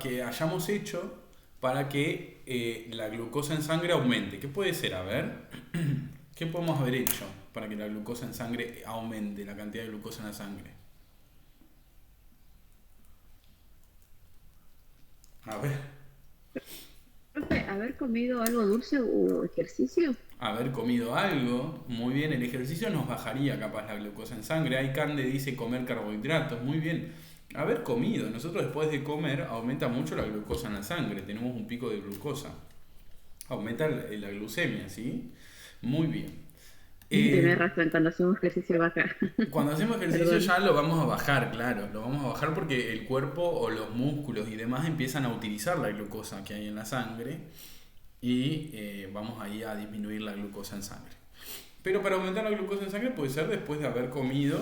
que hayamos hecho para que la glucosa en sangre aumente. ¿Qué puede ser? A ver, ¿qué podemos haber hecho para que la glucosa en sangre aumente, la cantidad de glucosa en la sangre? A ver, Profe, ¿haber comido algo dulce o ejercicio? haber comido algo, muy bien, el ejercicio nos bajaría capaz la glucosa en sangre. Hay Cande dice comer carbohidratos, muy bien. Haber comido, nosotros después de comer aumenta mucho la glucosa en la sangre, tenemos un pico de glucosa, aumenta la glucemia, ¿sí? Muy bien. Tenés Eh, razón, cuando hacemos ejercicio baja. Cuando hacemos ejercicio Perdón. ya lo vamos a bajar, claro, lo vamos a bajar porque el cuerpo o los músculos y demás empiezan a utilizar la glucosa que hay en la sangre y vamos ahí a disminuir la glucosa en sangre. Pero para aumentar la glucosa en sangre puede ser después de haber comido,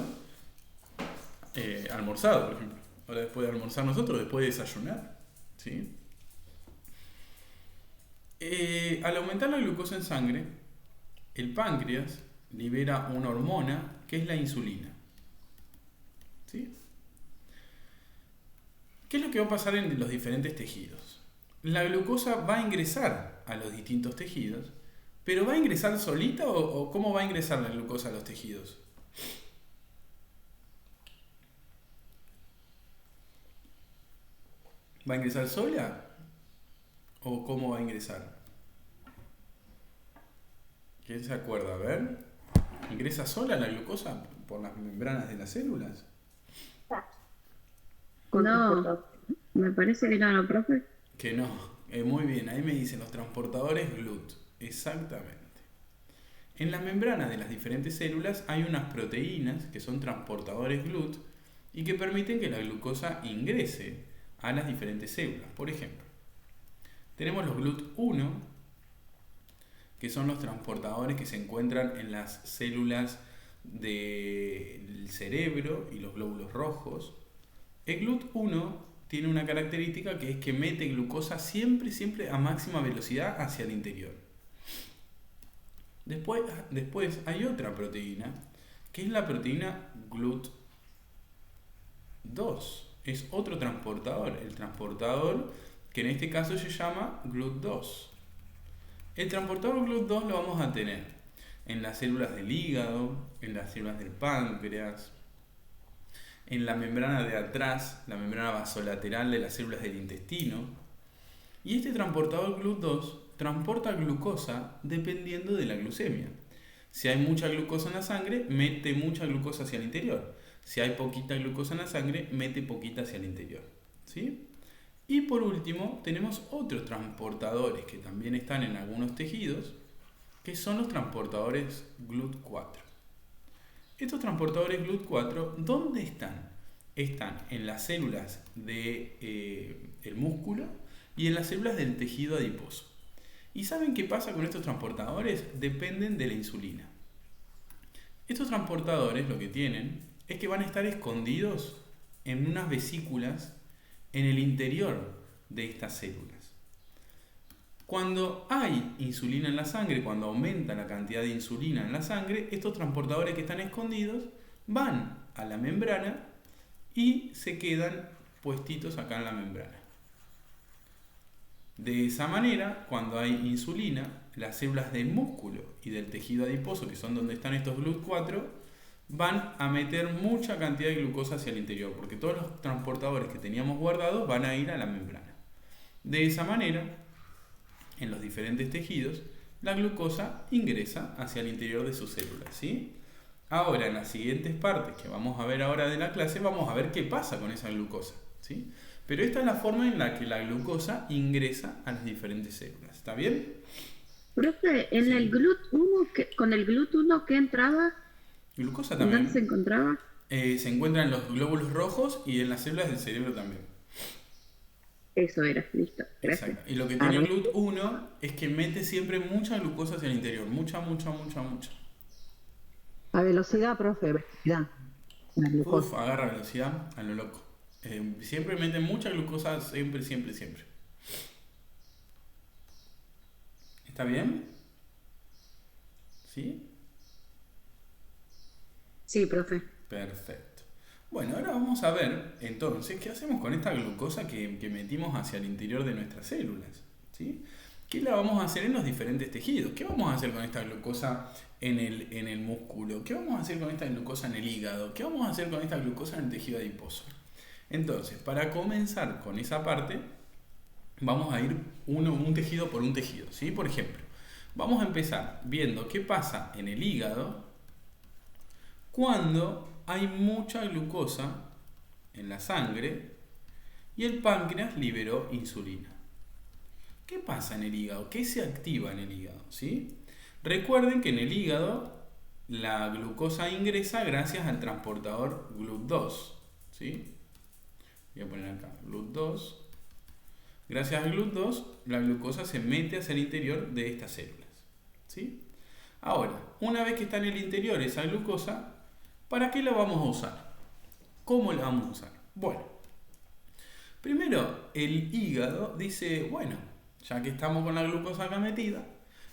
almorzado, por ejemplo. Ahora después de almorzar nosotros, después de desayunar. ¿Sí? Al aumentar la glucosa en sangre, el páncreas libera una hormona que es la insulina. ¿Sí? ¿Qué es lo que va a pasar en los diferentes tejidos? La glucosa va a ingresar a los distintos tejidos, pero ¿va a ingresar solita o cómo va a ingresar la glucosa a los tejidos? ¿Va a ingresar sola o cómo va a ingresar? ¿Quién se acuerda? A ver. ¿Ingresa sola la glucosa por las membranas de las células? No, me parece que no, profe. Que no. Muy bien, ahí me dicen los transportadores GLUT. Exactamente. En las membranas de las diferentes células hay unas proteínas que son transportadores GLUT y que permiten que la glucosa ingrese a las diferentes células. Por ejemplo, tenemos los GLUT1, que son los transportadores que se encuentran en las células del cerebro y los glóbulos rojos. El GLUT1 tiene una característica que es que mete glucosa siempre a máxima velocidad hacia el interior. Después hay otra proteína, que es la proteína GLUT2. Es otro transportador, el transportador que en este caso se llama GLUT2. El transportador GLUT2 lo vamos a tener en las células del hígado, en las células del páncreas, en la membrana de atrás, la membrana vasolateral de las células del intestino. Y este transportador GLUT2 transporta glucosa dependiendo de la glucemia. Si hay mucha glucosa en la sangre, mete mucha glucosa hacia el interior. Si hay poquita glucosa en la sangre, mete poquita hacia el interior. ¿Sí? Y por último, tenemos otros transportadores que también están en algunos tejidos, que son los transportadores GLUT4. Estos transportadores GLUT4, ¿dónde están? Están en las células del músculo y en las células del tejido adiposo. ¿Y saben qué pasa con estos transportadores? Dependen de la insulina. Estos transportadores lo que tienen es que van a estar escondidos en unas vesículas en el interior de estas células. Cuando hay insulina en la sangre, cuando aumenta la cantidad de insulina en la sangre, estos transportadores que están escondidos van a la membrana y se quedan puestitos acá en la membrana. De esa manera, cuando hay insulina, las células del músculo y del tejido adiposo, que son donde están estos GLUT4, van a meter mucha cantidad de glucosa hacia el interior, porque todos los transportadores que teníamos guardados van a ir a la membrana. De esa manera, en los diferentes tejidos, la glucosa ingresa hacia el interior de sus células, ¿sí? Ahora, en las siguientes partes que vamos a ver ahora de la clase, vamos a ver qué pasa con esa glucosa, ¿sí? Pero esta es la forma en la que la glucosa ingresa a las diferentes células, ¿está bien? Profe, en el Sí. GLUT1, con el GLUT1, ¿qué entraba? Glucosa ¿En dónde se también encontraba? se encuentra en los glóbulos rojos y en las células del cerebro también. Eso era, listo, gracias. Exacto. Y lo que A tiene ver, GLUT1 es que mete siempre mucha glucosa hacia el interior. Mucha. A velocidad, profe, velocidad. La Uf, glucosa. agarra velocidad a lo loco. Siempre mete mucha glucosa, siempre. ¿Está bien? ¿Sí? sí, profe. Perfecto. Bueno, ahora vamos a ver entonces qué hacemos con esta glucosa que metimos hacia el interior de nuestras células, ¿sí? ¿Qué la vamos a hacer en los diferentes tejidos? ¿Qué vamos a hacer con esta glucosa en el músculo? ¿Qué vamos a hacer con esta glucosa en el hígado? ¿Qué vamos a hacer con esta glucosa en el tejido adiposo? Entonces, para comenzar con esa parte, vamos a ir un tejido por un tejido, ¿sí? Por ejemplo, vamos a empezar viendo qué pasa en el hígado cuando hay mucha glucosa en la sangre y el páncreas liberó insulina. ¿Qué pasa en el hígado? ¿Qué se activa en el hígado? ¿Sí? Recuerden que en el hígado la glucosa ingresa gracias al transportador GLUT2. ¿Sí? Voy a poner acá GLUT2. Gracias al GLUT2 la glucosa se mete hacia el interior de estas células. ¿Sí? Ahora, una vez que está en el interior esa glucosa, ¿para qué la vamos a usar? ¿Cómo la vamos a usar? Bueno, primero el hígado dice, bueno, ya que estamos con la glucosa acá metida,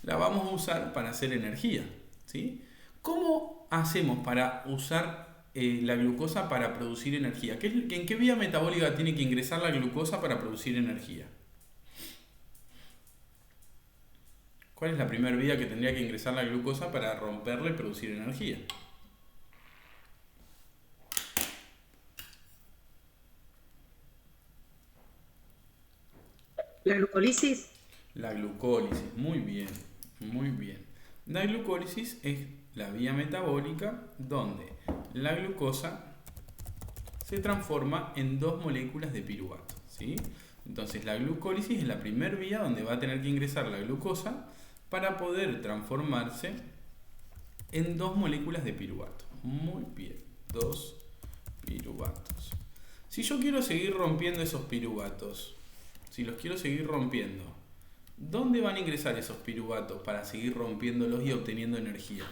la vamos a usar para hacer energía, ¿sí? ¿Cómo hacemos para usar la glucosa para producir energía? ¿En qué vía metabólica tiene que ingresar la glucosa para producir energía? ¿Cuál es la primera vía que tendría que ingresar la glucosa para romperla y producir energía? La glucólisis. La glucólisis, muy bien, muy bien. La glucólisis es la vía metabólica donde la glucosa se transforma en dos moléculas de piruvato, ¿sí? Entonces la glucólisis es la primera vía donde va a tener que ingresar la glucosa para poder transformarse en dos moléculas de piruvato. Muy bien, dos piruvatos. Si yo quiero seguir rompiendo esos piruvatos, si los quiero seguir rompiendo, ¿dónde van a ingresar esos piruvatos para seguir rompiéndolos y obteniendo energía?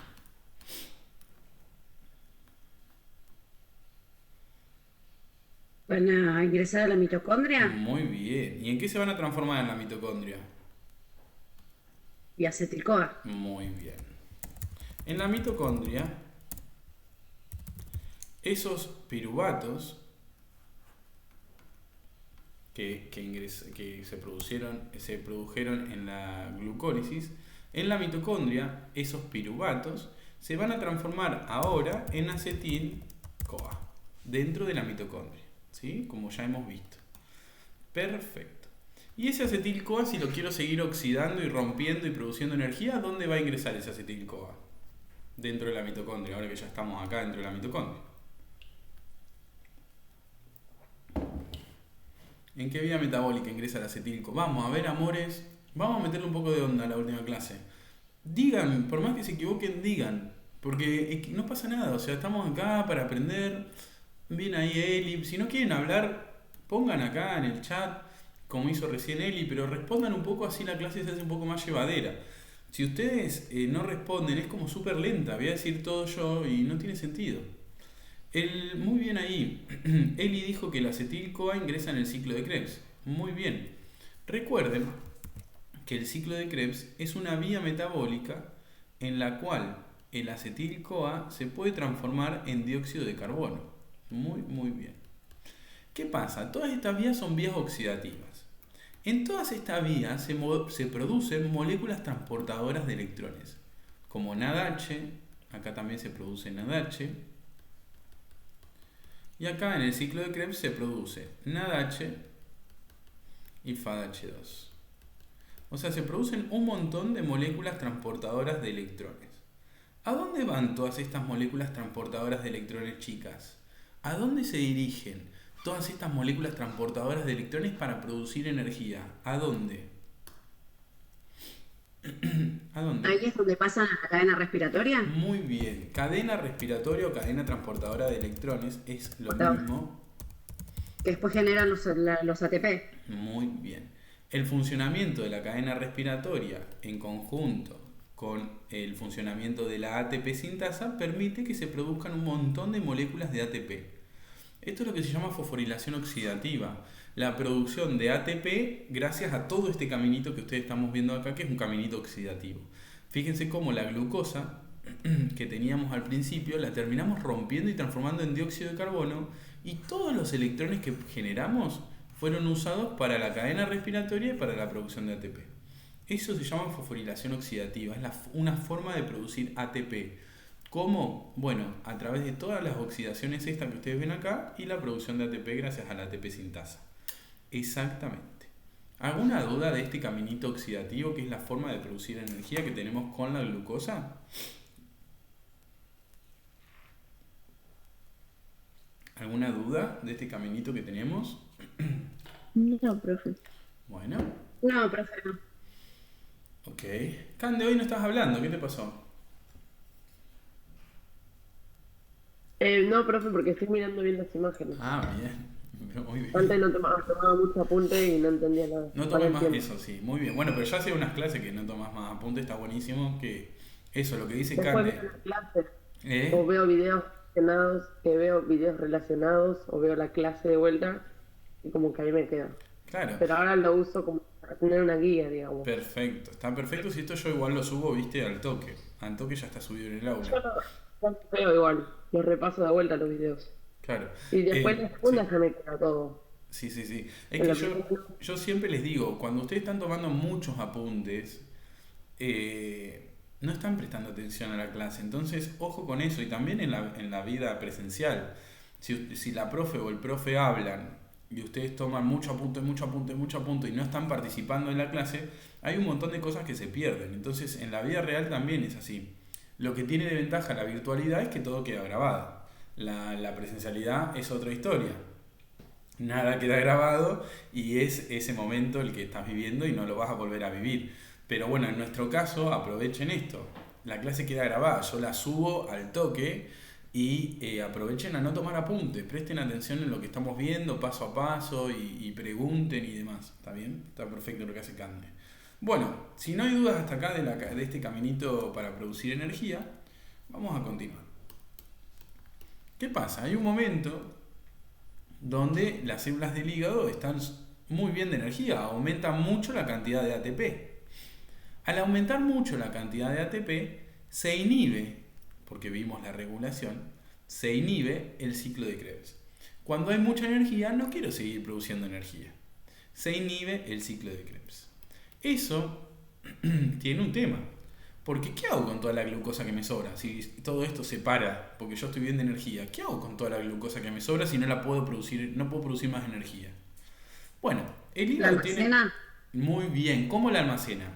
¿Van a ingresar a la mitocondria? Muy bien. ¿Y en qué se van a transformar en la mitocondria? Y acetil-CoA. Muy bien. En la mitocondria, esos piruvatos que se produjeron en la glucólisis, en la mitocondria, esos piruvatos se van a transformar ahora en acetil-CoA dentro de la mitocondria, ¿sí? Como ya hemos visto. Perfecto. Y ese acetil-CoA, si lo quiero seguir oxidando y rompiendo y produciendo energía, ¿dónde va a ingresar ese acetil-CoA? Dentro de la mitocondria, ahora que ya estamos acá dentro de la mitocondria. ¿En qué vía metabólica ingresa el acetil-CoA? Vamos a ver, amores, vamos a meterle un poco de onda a la última clase. Digan, por más que se equivoquen, digan, porque no pasa nada, o sea, estamos acá para aprender. Bien ahí Eli, si no quieren hablar, pongan acá en el chat, como hizo recién Eli, pero respondan un poco, así la clase se hace un poco más llevadera. Si ustedes no responden, es como súper lenta, voy a decir todo yo y no tiene sentido. Muy bien ahí, Eli dijo que el acetil-CoA ingresa en el ciclo de Krebs. Muy bien. Recuerden que el ciclo de Krebs es una vía metabólica en la cual el acetil-CoA se puede transformar en dióxido de carbono. Muy, muy bien. ¿Qué pasa? Todas estas vías son vías oxidativas. En todas estas vías se producen moléculas transportadoras de electrones, como NADH, acá también se produce NADH, y acá en el ciclo de Krebs se produce NADH y FADH2. O sea, se producen un montón de moléculas transportadoras de electrones. ¿A dónde van todas estas moléculas transportadoras de electrones, chicas? ¿A dónde se dirigen todas estas moléculas transportadoras de electrones para producir energía? ¿A dónde? ¿A dónde? Ahí es donde pasa la cadena respiratoria. Muy bien. Cadena respiratoria o cadena transportadora de electrones es lo mismo. Que después generan los ATP. Muy bien. El funcionamiento de la cadena respiratoria en conjunto con el funcionamiento de la ATP sintasa permite que se produzcan un montón de moléculas de ATP. Esto es lo que se llama fosforilación oxidativa. La producción de ATP gracias a todo este caminito que ustedes estamos viendo acá, que es un caminito oxidativo. Fíjense cómo la glucosa que teníamos al principio la terminamos rompiendo y transformando en dióxido de carbono, y todos los electrones que generamos fueron usados para la cadena respiratoria y para la producción de ATP. Eso se llama fosforilación oxidativa, es una forma de producir ATP. ¿Cómo? Bueno, a través de todas las oxidaciones estas que ustedes ven acá y la producción de ATP gracias a la ATP sintasa. Exactamente. ¿Alguna duda de este caminito oxidativo, que es la forma de producir energía que tenemos con la glucosa? ¿Alguna duda de este caminito que tenemos? No, profe. Bueno, No, profe, no. ok. Cande, hoy no estás hablando, ¿qué te pasó? No, profe, porque estoy mirando bien las imágenes. Ah, bien, muy bien. Antes no tomaba mucho apunte y no entendía nada. No Para tomes el más tiempo. eso, sí, muy bien. Bueno, pero ya hace unas clases que no tomas más apuntes, está buenísimo. Que eso, lo que dice Después Cande. veo la clase, o ¿Eh? veo videos relacionados, o veo la clase de vuelta, y como que ahí me queda. Claro, Pero ahora lo uso como para tener una guía, digamos. perfecto. Está perfecto. Si esto yo igual lo subo, viste, al toque. Al toque ya está subido en el Yo aula. lo veo igual, los repaso de vuelta los videos. Claro. Y después la Sí. segunda ya me queda todo. Sí, sí, sí. Es En que la yo, primera- yo siempre les digo, cuando ustedes están tomando muchos apuntes, no están prestando atención a la clase. Entonces, ojo con eso. Y también en la vida presencial. Si la profe o el profe hablan y ustedes toman mucho apunte, mucho apunte, mucho apunte y no están participando en la clase, hay un montón de cosas que se pierden. Entonces, en la vida real también es así. Lo que tiene de ventaja la virtualidad es que todo queda grabado. La presencialidad es otra historia. Nada queda grabado y es ese momento el que estás viviendo y no lo vas a volver a vivir. Pero bueno, en nuestro caso, aprovechen esto. La clase queda grabada, yo la subo al toque y aprovechen a no tomar apuntes. Presten atención en lo que estamos viendo paso a paso y pregunten y demás. ¿Está bien? Está perfecto lo que hace Cande. Bueno, si no hay dudas hasta acá de este caminito para producir energía, vamos a continuar. ¿Qué pasa? Hay un momento donde las células del hígado están muy bien de energía, aumentan mucho la cantidad de ATP. Al aumentar mucho la cantidad de ATP, se inhibe, porque vimos la regulación, se inhibe el ciclo de Krebs. Cuando hay mucha energía, no quiero seguir produciendo energía. Se inhibe el ciclo de Krebs. Eso tiene un tema. Porque ¿qué hago con toda la glucosa que me sobra? Si todo esto se para porque yo estoy bien de energía, ¿qué hago con toda la glucosa que me sobra si no la puedo producir, no puedo producir más energía? Bueno, el ¿La hígado tiene... almacena? Muy bien, ¿cómo la almacena?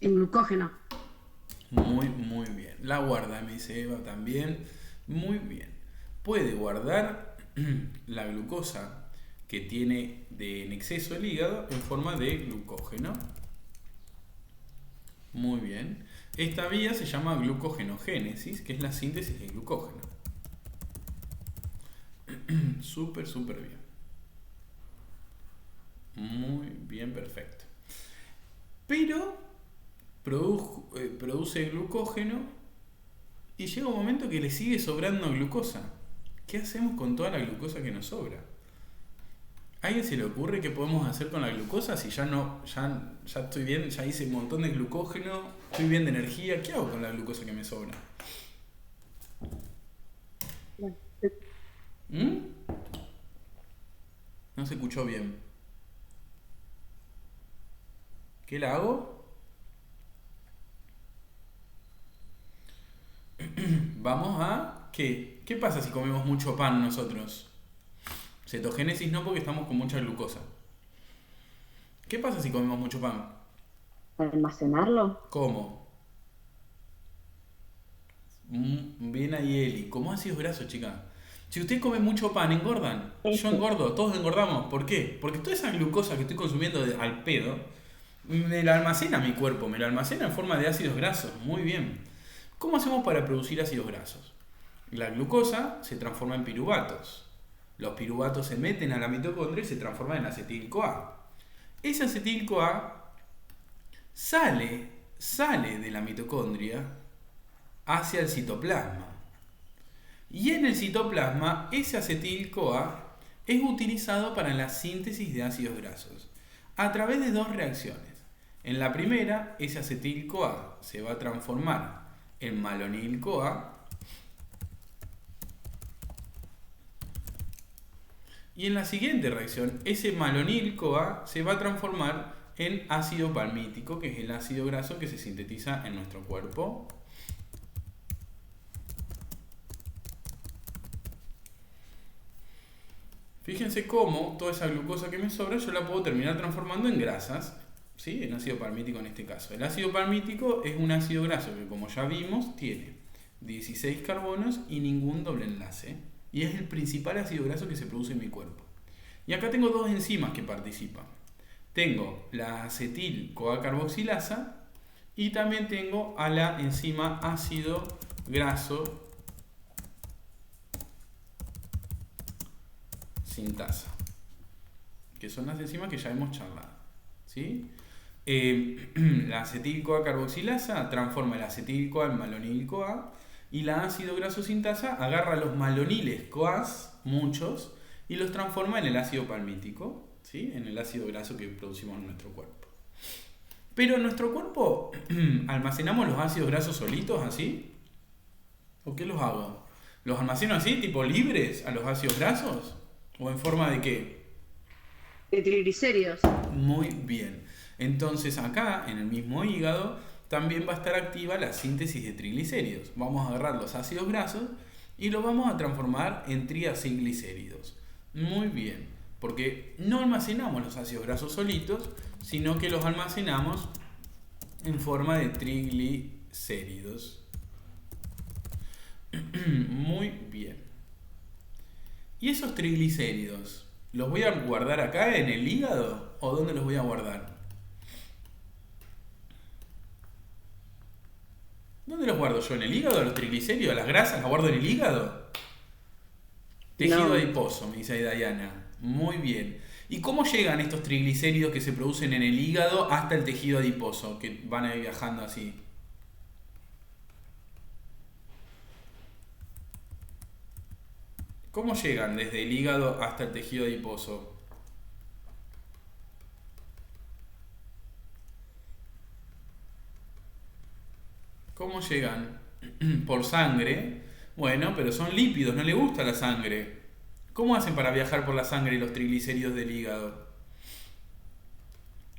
En glucógeno. Muy bien. La guarda, me dice Eva también. Muy bien. Puede guardar la glucosa que tiene en exceso el hígado en forma de glucógeno. Muy bien. Esta vía se llama glucogenogénesis, que es la síntesis de glucógeno. Súper bien. Muy bien, perfecto. Pero produce glucógeno y llega un momento que le sigue sobrando glucosa. ¿Qué hacemos con toda la glucosa que nos sobra? ¿A alguien se le ocurre qué podemos hacer con la glucosa si ya estoy bien, ya hice un montón de glucógeno, estoy bien de energía? ¿Qué hago con la glucosa que me sobra? ¿Mm? No se escuchó bien. ¿Qué la hago? Vamos a... ¿Qué pasa si comemos mucho pan nosotros? Cetogénesis no, porque estamos con mucha glucosa. ¿Qué pasa si comemos mucho pan? ¿Almacenarlo? ¿Cómo? Bien ahí, Eli. ¿Cómo ácidos grasos, chica? Si usted come mucho pan, engordan. Yo engordo, todos engordamos. ¿Por qué? Porque toda esa glucosa que estoy consumiendo al pedo, me la almacena mi cuerpo, me la almacena en forma de ácidos grasos. Muy bien. ¿Cómo hacemos para producir ácidos grasos? La glucosa se transforma en piruvatos. Los piruvatos se meten a la mitocondria y se transforman en acetil-CoA. Ese acetil-CoA sale de la mitocondria hacia el citoplasma. Y en el citoplasma, ese acetil-CoA es utilizado para la síntesis de ácidos grasos a través de dos reacciones. En la primera, ese acetil-CoA se va a transformar en malonil-CoA. Y en la siguiente reacción, ese malonil-CoA se va a transformar en ácido palmítico, que es el ácido graso que se sintetiza en nuestro cuerpo. Fíjense cómo toda esa glucosa que me sobra yo la puedo terminar transformando en grasas, ¿sí? En ácido palmítico en este caso. El ácido palmítico es un ácido graso que, como ya vimos, tiene 16 carbonos y ningún doble enlace. Y es el principal ácido graso que se produce en mi cuerpo. Y acá tengo dos enzimas que participan. Tengo la acetil-CoA carboxilasa y también tengo a la enzima ácido graso sintasa, que son las enzimas que ya hemos charlado, ¿sí? La acetil-CoA carboxilasa transforma el acetil-CoA en malonil-CoA y la ácido graso sintasa agarra los maloniles CoAs, muchos, y los transforma en el ácido palmítico, ¿sí? En el ácido graso que producimos en nuestro cuerpo. Pero en nuestro cuerpo almacenamos los ácidos grasos solitos así. ¿O qué los hago? ¿Los almaceno así, tipo libres, a los ácidos grasos? ¿O en forma de qué? De triglicéridos. Muy bien. Entonces acá, en el mismo hígado, también va a estar activa la síntesis de triglicéridos. Vamos a agarrar los ácidos grasos y los vamos a transformar en triacilglicéridos. Muy bien, porque no almacenamos los ácidos grasos solitos, sino que los almacenamos en forma de triglicéridos. Muy bien. ¿Y esos triglicéridos los voy a guardar acá en el hígado o dónde los voy a guardar? ¿Dónde los guardo yo? ¿En el hígado? ¿Los triglicéridos? ¿Las grasas las guardo en el hígado? Tejido adiposo, me dice ahí Dayana. Muy bien. ¿Y cómo llegan estos triglicéridos que se producen en el hígado hasta el tejido adiposo? Que van a ir viajando así. ¿Cómo llegan desde el hígado hasta el tejido adiposo? ¿Cómo llegan? Por sangre. Bueno, pero son lípidos, no le gusta la sangre. ¿Cómo hacen para viajar por la sangre los triglicéridos del hígado?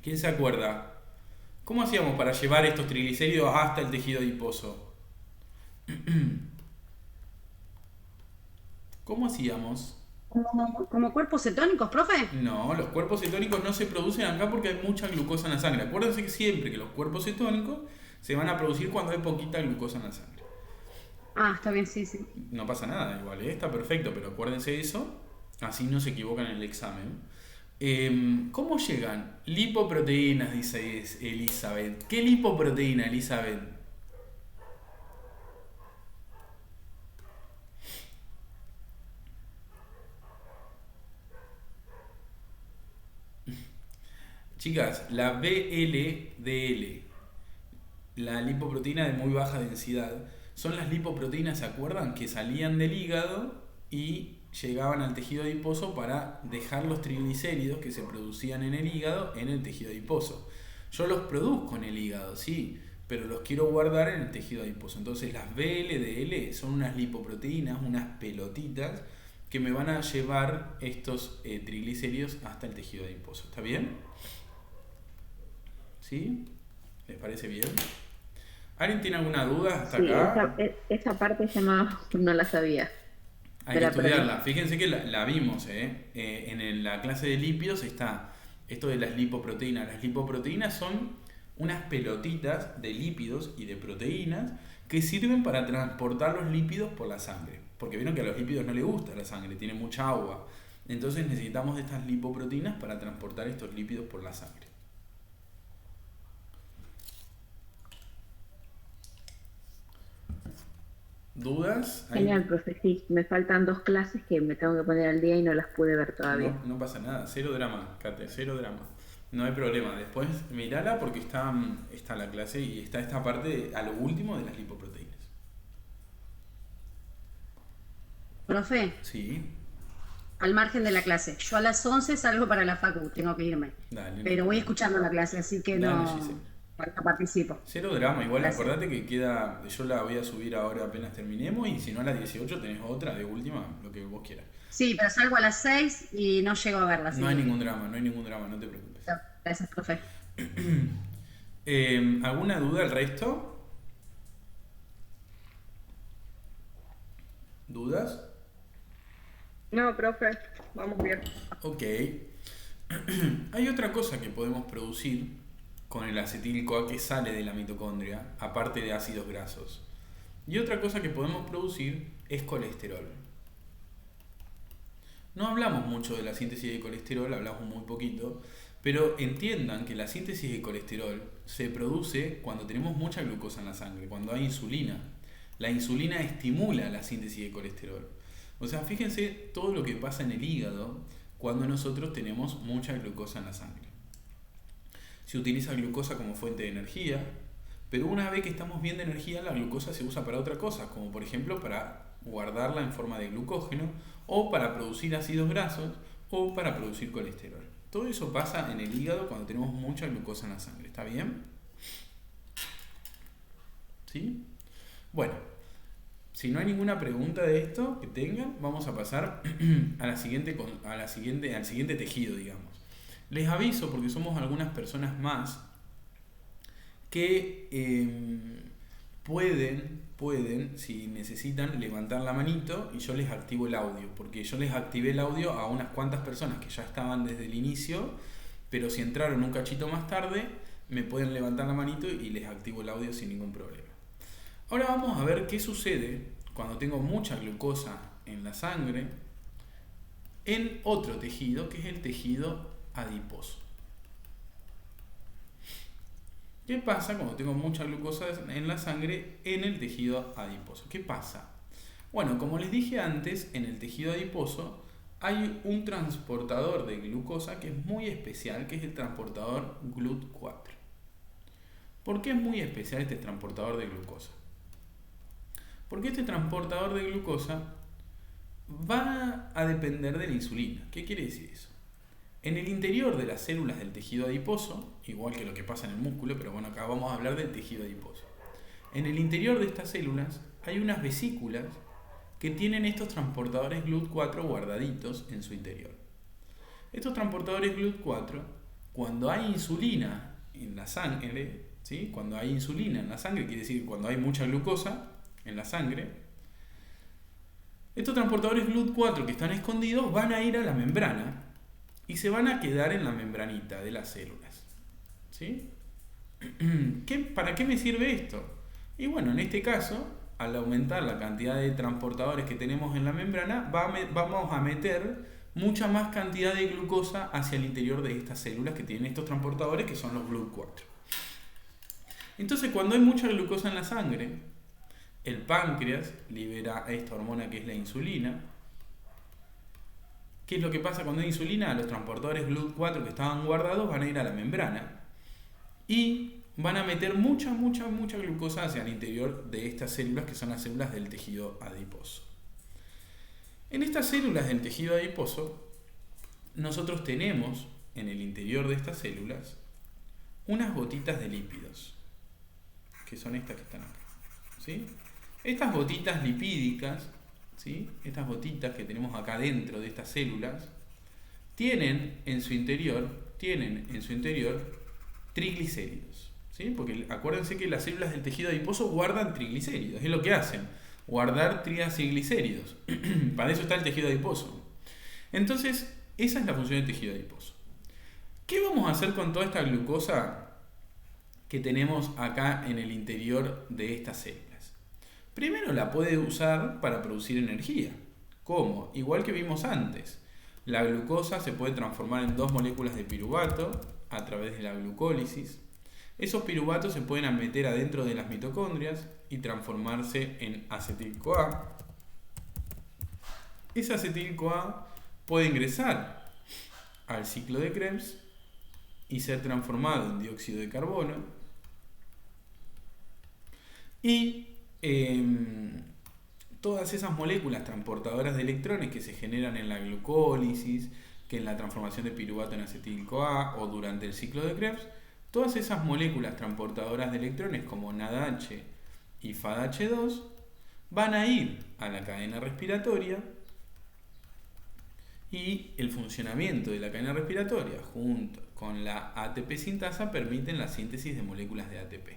¿Quién se acuerda? ¿Cómo hacíamos para llevar estos triglicéridos hasta el tejido adiposo? ¿Cómo hacíamos? ¿Como cuerpos cetónicos, profe? No, los cuerpos cetónicos no se producen acá porque hay mucha glucosa en la sangre. Acuérdense que siempre que los cuerpos cetónicos se van a producir cuando hay poquita glucosa en la sangre. Ah, está bien, sí. No pasa nada, igual, está perfecto, pero acuérdense de eso, así no se equivocan en el examen. ¿Cómo llegan? Lipoproteínas, dice Elizabeth. ¿Qué lipoproteína, Elizabeth? Chicas, la VLDL, la lipoproteína de muy baja densidad, son las lipoproteínas, ¿se acuerdan? Que salían del hígado y llegaban al tejido adiposo para dejar los triglicéridos que se producían en el hígado en el tejido adiposo. Yo los produzco en el hígado, sí, pero los quiero guardar en el tejido adiposo. Entonces las VLDL son unas lipoproteínas, unas pelotitas que me van a llevar estos triglicéridos hasta el tejido adiposo. ¿Está bien? ¿Sí? ¿Les parece bien? ¿Alguien tiene alguna duda hasta acá? Esa parte ya no la sabía. Hay que estudiarla. Fíjense que la vimos, en la clase de lípidos está esto de las lipoproteínas. Las lipoproteínas son unas pelotitas de lípidos y de proteínas que sirven para transportar los lípidos por la sangre. Porque vieron que a los lípidos no les gusta la sangre, tiene mucha agua. Entonces necesitamos de estas lipoproteínas para transportar estos lípidos por la sangre. ¿Dudas? Genial, profe, sí. Me faltan 2 clases que me tengo que poner al día y no las pude ver todavía. No pasa nada, cero drama, Kate, cero drama. No hay problema. Después mirala porque está la clase y está esta parte a lo último de las lipoproteínas. Profe, Sí. al margen de la clase. Yo a las 11 salgo para la facu, tengo que irme. Dale, Pero voy escuchando la clase, así que dale, no, Giselle. no participo. Cero drama, igual Gracias. acordate que queda, yo la voy a subir ahora apenas terminemos y si no a las 18 tenés otra de última, lo que vos quieras. Sí, pero salgo a las 6 y no llego a verla. Así No hay que- ningún drama, no hay ningún drama, no te preocupes. Gracias, profe. ¿Alguna duda al resto? ¿Dudas? No, profe, vamos bien. Ok. Hay otra cosa que podemos producir con el acetil-CoA que sale de la mitocondria, aparte de ácidos grasos. Y otra cosa que podemos producir es colesterol. No hablamos mucho de la síntesis de colesterol, hablamos muy poquito, pero entiendan que la síntesis de colesterol se produce cuando tenemos mucha glucosa en la sangre, cuando hay insulina. La insulina estimula la síntesis de colesterol. O sea, fíjense todo lo que pasa en el hígado cuando nosotros tenemos mucha glucosa en la sangre. Se utiliza glucosa como fuente de energía, pero una vez que estamos bien de energía, la glucosa se usa para otra cosa, como por ejemplo para guardarla en forma de glucógeno, o para producir ácidos grasos, o para producir colesterol. Todo eso pasa en el hígado cuando tenemos mucha glucosa en la sangre. ¿Está bien? ¿Sí? Bueno, si no hay ninguna pregunta de esto que tengan, vamos a pasar al siguiente tejido, digamos. Les aviso, porque somos algunas personas más que pueden, si necesitan, levantar la manito y yo les activo el audio, porque yo les activé el audio a unas cuantas personas que ya estaban desde el inicio, pero si entraron un cachito más tarde, me pueden levantar la manito y les activo el audio sin ningún problema. Ahora vamos a ver qué sucede cuando tengo mucha glucosa en la sangre en otro tejido, que es el tejido adiposo. ¿Qué pasa cuando tengo mucha glucosa en la sangre en el tejido adiposo? ¿Qué pasa? Bueno, como les dije antes, en el tejido adiposo hay un transportador de glucosa que es muy especial, que es el transportador GLUT4. ¿Por qué es muy especial este transportador de glucosa? Porque este transportador de glucosa va a depender de la insulina. ¿Qué quiere decir eso? En el interior de las células del tejido adiposo, igual que lo que pasa en el músculo, pero bueno, acá vamos a hablar del tejido adiposo. En el interior de estas células hay unas vesículas que tienen estos transportadores GLUT4 guardaditos en su interior. Estos transportadores GLUT4, cuando hay insulina en la sangre, ¿sí? Cuando hay insulina en la sangre, quiere decir cuando hay mucha glucosa en la sangre, estos transportadores GLUT4 que están escondidos van a ir a la membrana y se van a quedar en la membranita de las células. ¿Sí? ¿Para qué me sirve esto? Y bueno, en este caso, al aumentar la cantidad de transportadores que tenemos en la membrana, vamos a meter mucha más cantidad de glucosa hacia el interior de estas células que tienen estos transportadores, que son los GLUT4. Entonces, cuando hay mucha glucosa en la sangre, el páncreas libera esta hormona que es la insulina. ¿Qué es lo que pasa cuando hay insulina? Los transportadores GLUT4 que estaban guardados van a ir a la membrana y van a meter mucha glucosa hacia el interior de estas células, que son las células del tejido adiposo. En estas células del tejido adiposo, nosotros tenemos en el interior de estas células unas gotitas de lípidos, que son estas que están acá. ¿Sí? Estas gotitas lipídicas, ¿sí? Estas gotitas que tenemos acá dentro de estas células, tienen en su interior triglicéridos. ¿Sí? Porque acuérdense que las células del tejido adiposo guardan triglicéridos, es lo que hacen, guardar triglicéridos. Para eso está el tejido adiposo. Entonces, esa es la función del tejido adiposo. ¿Qué vamos a hacer con toda esta glucosa que tenemos acá en el interior de estas células? Primero la puede usar para producir energía. ¿Cómo? Igual que vimos antes. La glucosa se puede transformar en dos moléculas de piruvato a través de la glucólisis. Esos piruvatos se pueden meter adentro de las mitocondrias y transformarse en acetil-CoA. Ese acetil-CoA puede ingresar al ciclo de Krebs y ser transformado en dióxido de carbono. todas esas moléculas transportadoras de electrones que se generan en la glucólisis, que en la transformación de piruvato en acetil-CoA o durante el ciclo de Krebs, todas esas moléculas transportadoras de electrones como NADH y FADH2 van a ir a la cadena respiratoria, y el funcionamiento de la cadena respiratoria junto con la ATP sintasa permiten la síntesis de moléculas de ATP.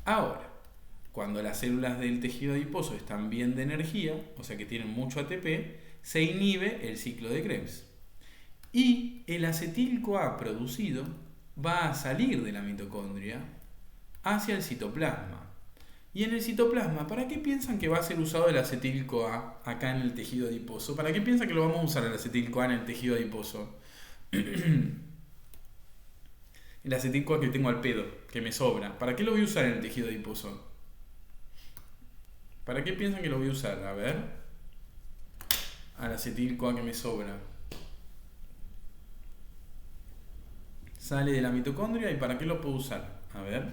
Ahora, cuando las células del tejido adiposo están bien de energía, o sea que tienen mucho ATP, se inhibe el ciclo de Krebs. Y el acetil-CoA producido va a salir de la mitocondria hacia el citoplasma. Y en el citoplasma, ¿para qué piensan que va a ser usado el acetil-CoA acá en el tejido adiposo? ¿Para qué piensan que lo vamos a usar el acetil-CoA en el tejido adiposo? El acetil-CoA que tengo al pedo, que me sobra. ¿Para qué lo voy a usar en el tejido adiposo? ¿Para qué piensan que lo voy a usar? A ver. Al acetil-CoA que me sobra. Sale de la mitocondria, ¿y para qué lo puedo usar? A ver.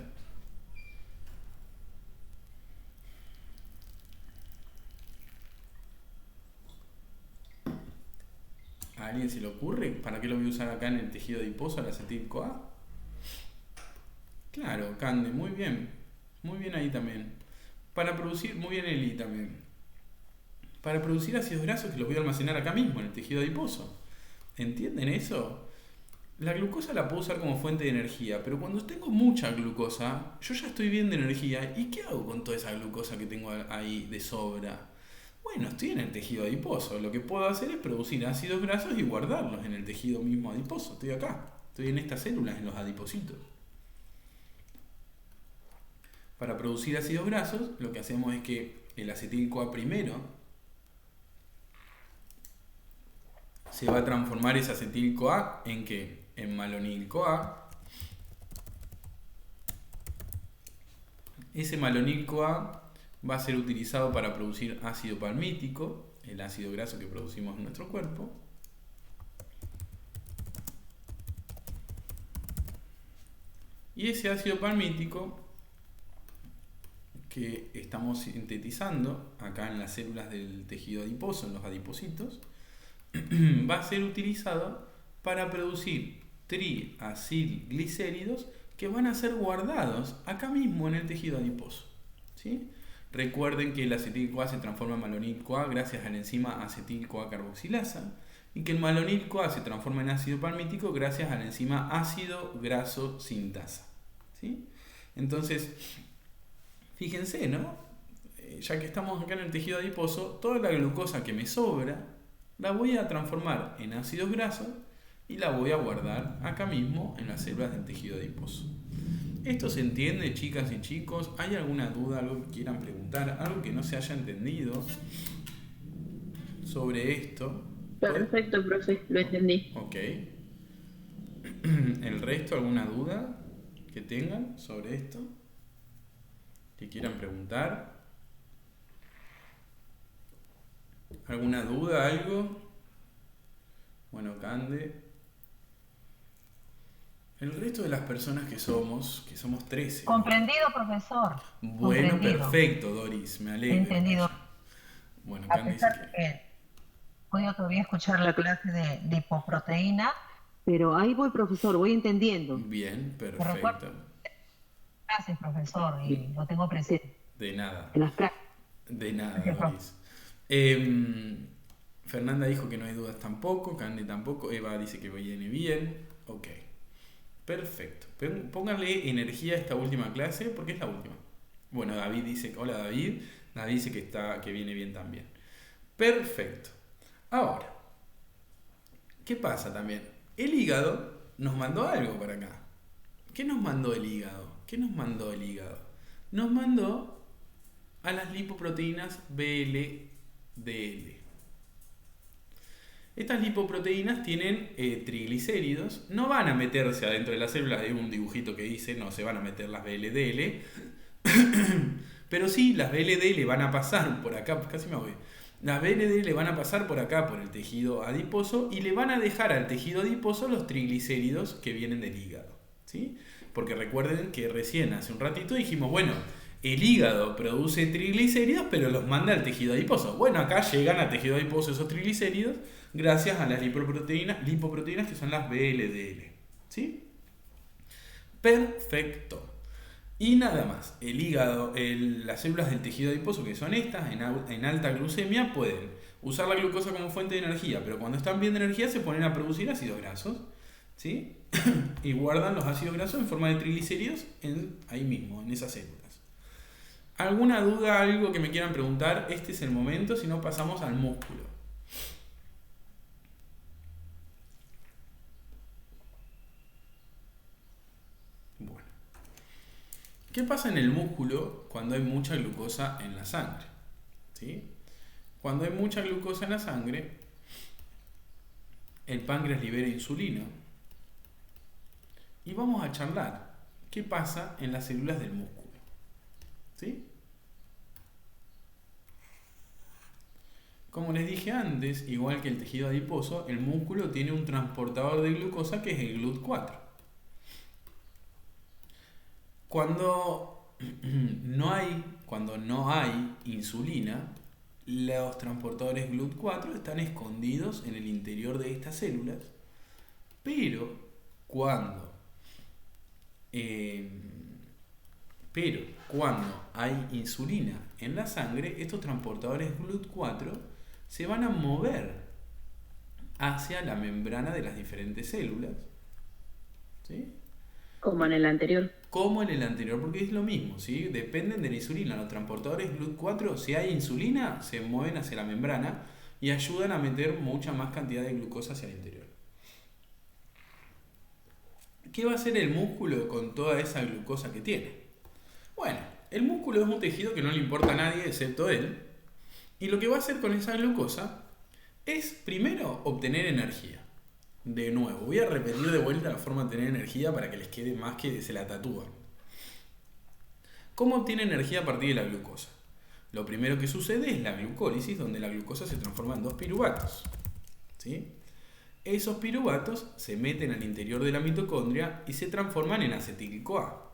¿A alguien se le ocurre? ¿Para qué lo voy a usar acá en el tejido adiposo, el acetil-CoA? Claro, Cande, muy bien. Muy bien ahí también. Para producir, muy bien Eli también. Para producir ácidos grasos que los voy a almacenar acá mismo, en el tejido adiposo. ¿Entienden eso? La glucosa la puedo usar como fuente de energía, pero cuando tengo mucha glucosa, yo ya estoy bien de energía. ¿Y qué hago con toda esa glucosa que tengo ahí de sobra? Bueno, estoy en el tejido adiposo. Lo que puedo hacer es producir ácidos grasos y guardarlos en el tejido mismo adiposo. Estoy acá. Estoy en estas células, en los adipocitos. Para producir ácidos grasos, lo que hacemos es que el acetil-CoA primero se va a transformar ese acetil-CoA en ¿qué? En malonil-CoA. Ese malonil-CoA va a ser utilizado para producir ácido palmítico, el ácido graso que producimos en nuestro cuerpo. Y ese ácido palmítico que estamos sintetizando acá en las células del tejido adiposo, en los adipocitos, va a ser utilizado para producir triacilglicéridos que van a ser guardados acá mismo en el tejido adiposo. ¿Sí? Recuerden que el acetil-CoA se transforma en malonil-CoA gracias a la enzima acetil-CoA carboxilasa y que el malonil-CoA se transforma en ácido palmítico gracias a la enzima ácido graso sintasa. ¿Sí? Entonces, fíjense, ¿no? Ya que estamos acá en el tejido adiposo, toda la glucosa que me sobra la voy a transformar en ácidos grasos y la voy a guardar acá mismo en las células del tejido adiposo. ¿Esto se entiende, chicas y chicos? ¿Hay alguna duda, algo que quieran preguntar, algo que no se haya entendido sobre esto? Perfecto, profe, lo entendí. Ok. ¿El resto, alguna duda que tengan sobre esto? ¿Que quieran preguntar? ¿Alguna duda, algo? Bueno, Cande. El resto de las personas que somos 13. Comprendido, profesor. Bueno, Comprendido. Perfecto, Doris, me alegro. Entendido. Bueno, A Cande dice pesar de que he podido todavía escuchar la clase de lipoproteína, Pero ahí voy, profesor, voy entendiendo. Bien, perfecto. recuerdo- gracias, profesor, y lo tengo presente. De nada. En las prácticas. De nada, Gracias, profe. Doris. Fernanda dijo que no hay dudas tampoco, Cande tampoco, Eva dice que viene bien. Ok, perfecto. Pónganle energía a esta última clase porque es la última. Bueno, David dice, hola David, David dice que viene bien también. Perfecto. Ahora, ¿qué pasa también? El hígado nos mandó algo para acá. ¿Qué nos mandó el hígado? ¿Qué nos mandó el hígado? Nos mandó a las lipoproteínas VLDL. Estas lipoproteínas tienen triglicéridos, no van a meterse adentro de la célula, hay un dibujito que dice, no se van a meter las VLDL, pero sí las VLDL van a pasar por acá, casi me voy, las VLDL van a pasar por acá, por el tejido adiposo, y le van a dejar al tejido adiposo los triglicéridos que vienen del hígado, ¿sí? Porque recuerden que recién hace un ratito dijimos, bueno, El hígado produce triglicéridos, pero los manda al tejido adiposo. Bueno, acá llegan al tejido adiposo esos triglicéridos gracias a las lipoproteínas que son las VLDL. ¿Sí? Perfecto. Y nada más, el hígado, las células del tejido adiposo, que son estas, en alta glucemia, pueden usar la glucosa como fuente de energía, pero cuando están bien de energía se ponen a producir ácidos grasos, ¿sí? Y guardan los ácidos grasos en forma de triglicéridos ahí mismo, en esas células. ¿Alguna duda, algo que me quieran preguntar? Este es el momento, si no pasamos al músculo. Bueno. ¿Qué pasa en el músculo cuando hay mucha glucosa en la sangre? ¿Sí? Cuando hay mucha glucosa en la sangre, el páncreas libera insulina. Y vamos a charlar qué pasa en las células del músculo. ¿Sí? Como les dije antes, igual que el tejido adiposo, el músculo tiene un transportador de glucosa que es el GLUT4. Cuando no hay insulina, los transportadores GLUT4 están escondidos en el interior de estas células, pero cuando hay insulina en la sangre, estos transportadores GLUT4 se van a mover hacia la membrana de las diferentes células. ¿Sí? Como en el anterior. Como en el anterior, porque es lo mismo, ¿sí? Dependen de la insulina. Los transportadores GLUT4, si hay insulina, se mueven hacia la membrana y ayudan a meter mucha más cantidad de glucosa hacia el interior. ¿Qué va a hacer el músculo con toda esa glucosa que tiene? Bueno, el músculo es un tejido que no le importa a nadie excepto él. Y lo que va a hacer con esa glucosa es, primero, obtener energía. De nuevo, voy a repetir de vuelta la forma de tener energía para que les quede más que se la tatúan. ¿Cómo obtiene energía a partir de la glucosa? Lo primero que sucede es la glucólisis, donde la glucosa se transforma en 2 piruvatos. ¿Sí? Esos piruvatos se meten al interior de la mitocondria y se transforman en acetil-CoA.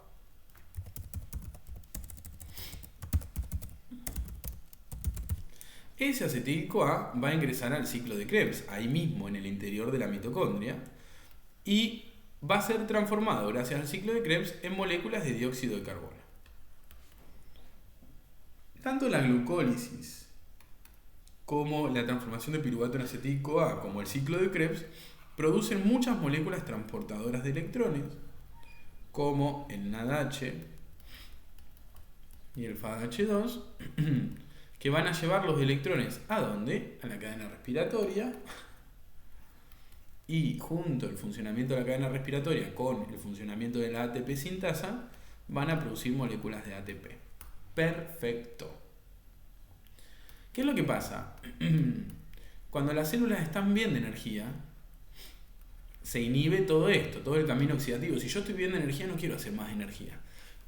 Ese acetil-CoA va a ingresar al ciclo de Krebs, ahí mismo en el interior de la mitocondria, y va a ser transformado, gracias al ciclo de Krebs, en moléculas de dióxido de carbono. Tanto la glucólisis como la transformación de piruvato en acetil-CoA, como el ciclo de Krebs, producen muchas moléculas transportadoras de electrones, como el NADH y el FADH2, que van a llevar los electrones ¿a dónde? A la cadena respiratoria, y junto al funcionamiento de la cadena respiratoria con el funcionamiento de la ATP sintasa van a producir moléculas de ATP. Perfecto. ¿Qué es lo que pasa? Cuando las células están bien de energía, se inhibe todo esto, todo el camino oxidativo. Si yo estoy bien de energía, no quiero hacer más energía.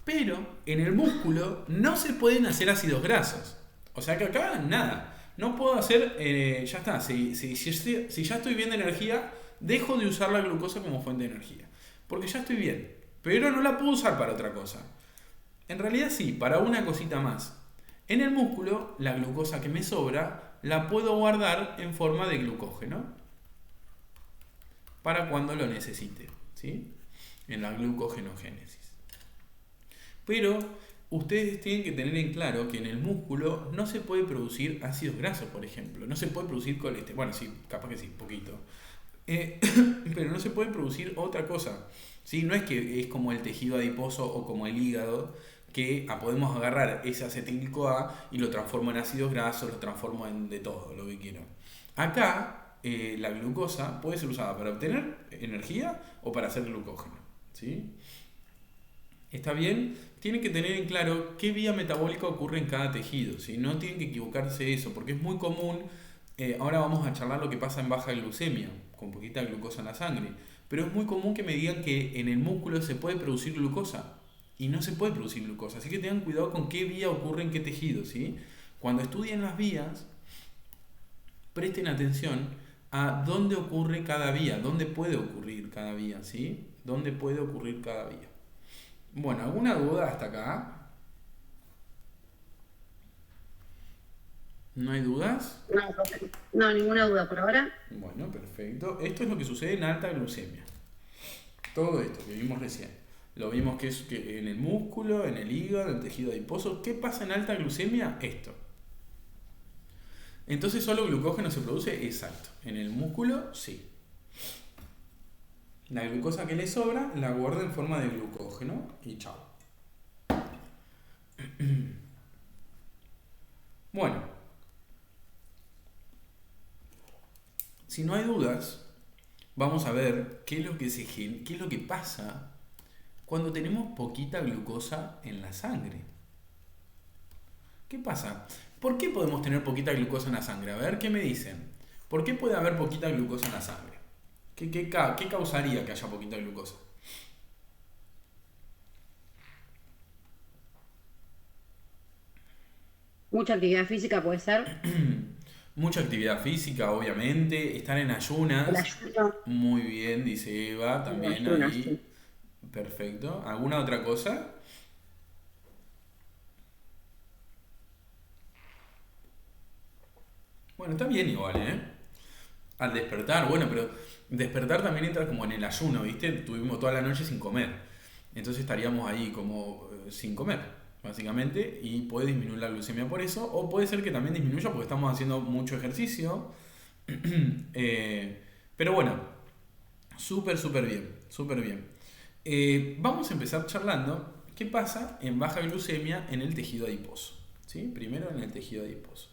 Pero en el músculo no se pueden hacer ácidos grasos. O sea que acá nada, no puedo hacer, ya está, si ya estoy bien de energía, dejo de usar la glucosa como fuente de energía, porque ya estoy bien, pero no la puedo usar para otra cosa. En realidad sí, para una cosita más. En el músculo, la glucosa que me sobra, la puedo guardar en forma de glucógeno, para cuando lo necesite, ¿sí? En la glucogenogénesis. Pero ustedes tienen que tener en claro que en el músculo no se puede producir ácidos grasos, por ejemplo. No se puede producir colesterol. Bueno, sí, capaz que sí, poquito. Pero no se puede producir otra cosa. ¿Sí? No es que es como el tejido adiposo o como el hígado, que podemos agarrar ese acetil-CoA y lo transformo en ácidos grasos, lo transformo en de todo, lo que quiero. Acá, la glucosa puede ser usada para obtener energía o para hacer glucógeno. ¿Sí? ¿Está bien? Tienen que tener en claro qué vía metabólica ocurre en cada tejido, ¿sí? No tienen que equivocarse eso, porque es muy común. Ahora vamos a charlar lo que pasa en baja glucemia, con poquita glucosa en la sangre. Pero es muy común que me digan que en el músculo se puede producir glucosa y no se puede producir glucosa. Así que tengan cuidado con qué vía ocurre en qué tejido, ¿sí? Cuando estudien las vías, presten atención a dónde ocurre cada vía, dónde puede ocurrir cada vía, ¿sí? Dónde puede ocurrir cada vía. Bueno, ¿alguna duda hasta acá? ¿No hay dudas? No, profe, no, ninguna duda por ahora. Bueno, perfecto. Esto es lo que sucede en alta glucemia. Todo esto que vimos recién. Lo vimos que en el músculo, en el hígado, en el tejido adiposo. ¿Qué pasa en alta glucemia? Esto. Entonces, ¿solo glucógeno se produce? Exacto. En el músculo, sí. La glucosa que le sobra la guarda en forma de glucógeno y chao. Bueno, si no hay dudas, vamos a ver qué es lo que pasa cuando tenemos poquita glucosa en la sangre. ¿Qué pasa? ¿Por qué podemos tener poquita glucosa en la sangre? A ver, ¿qué me dicen? ¿Por qué puede haber poquita glucosa en la sangre? ¿Qué causaría que haya poquita glucosa? Mucha actividad física puede ser. Mucha actividad física, obviamente. Estar en ayunas. El ayuno. Muy bien, dice Eva, también ayunas, ahí. sí. Perfecto. ¿Alguna otra cosa? Bueno, está bien igual, ¿eh? Al despertar, bueno, pero despertar también entra como en el ayuno, ¿viste? Tuvimos toda la noche sin comer. Entonces estaríamos ahí como sin comer, básicamente, y puede disminuir la glucemia por eso, o puede ser que también disminuya porque estamos haciendo mucho ejercicio. Pero bueno, súper bien, súper bien. Vamos a empezar charlando qué pasa en baja glucemia en el tejido adiposo. ¿Sí? Primero en el tejido adiposo.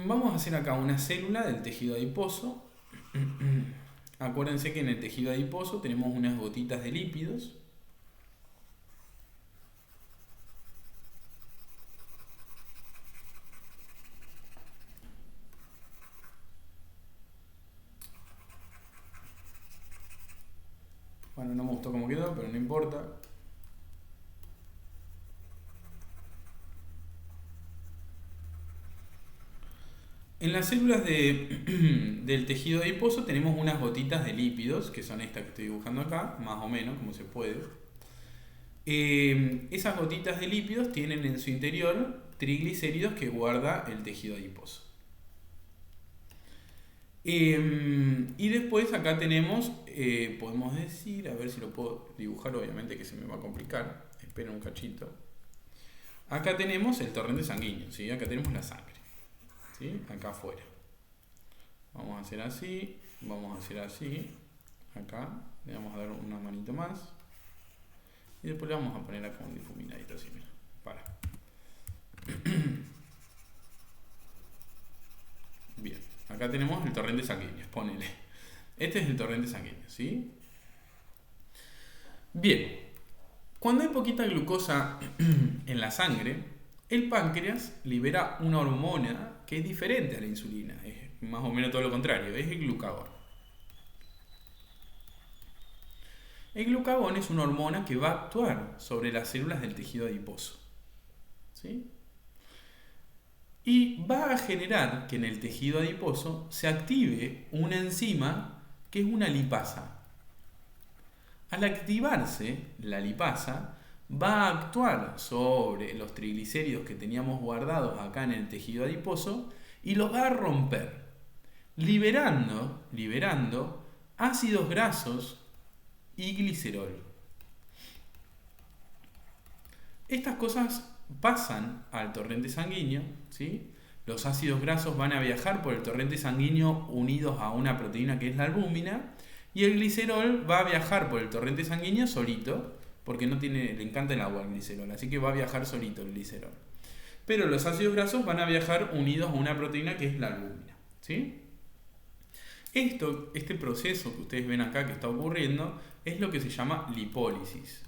Vamos a hacer acá una célula del tejido adiposo. Acuérdense que en el tejido adiposo tenemos unas gotitas de lípidos. Bueno, no me gustó cómo quedó, pero no importa. En las células del tejido adiposo tenemos unas gotitas de lípidos, que son estas que estoy dibujando acá, más o menos, como se puede. Esas gotitas de lípidos tienen en su interior triglicéridos que guarda el tejido adiposo. Y después acá tenemos, podemos decir, a ver si lo puedo dibujar, obviamente que se me va a complicar, esperen un cachito. Acá tenemos el torrente sanguíneo, ¿sí? Acá tenemos la sangre. ¿Sí? Acá afuera. Vamos a hacer así, vamos a hacer así. Acá le vamos a dar una manito más. Y después le vamos a poner acá un difuminadito así, mira. Para. Bien, acá tenemos el torrente sanguíneo, ponele. Este es el torrente sanguíneo, ¿sí? Bien, cuando hay poquita glucosa en la sangre, el páncreas libera una hormona que es diferente a la insulina, es más o menos todo lo contrario, es el glucagón. El glucagón es una hormona que va a actuar sobre las células del tejido adiposo, ¿sí? Y va a generar que en el tejido adiposo se active una enzima que es una lipasa. Al activarse la lipasa, va a actuar sobre los triglicéridos que teníamos guardados acá en el tejido adiposo y los va a romper, liberando ácidos grasos y glicerol. Estas cosas pasan al torrente sanguíneo, ¿sí? Los ácidos grasos van a viajar por el torrente sanguíneo unidos a una proteína que es la albúmina, y el glicerol va a viajar por el torrente sanguíneo solito, porque le encanta el agua al glicerol, así que va a viajar solito el glicerol. Pero los ácidos grasos van a viajar unidos a una proteína que es la albúmina, ¿sí? Este proceso que ustedes ven acá que está ocurriendo es lo que se llama lipólisis.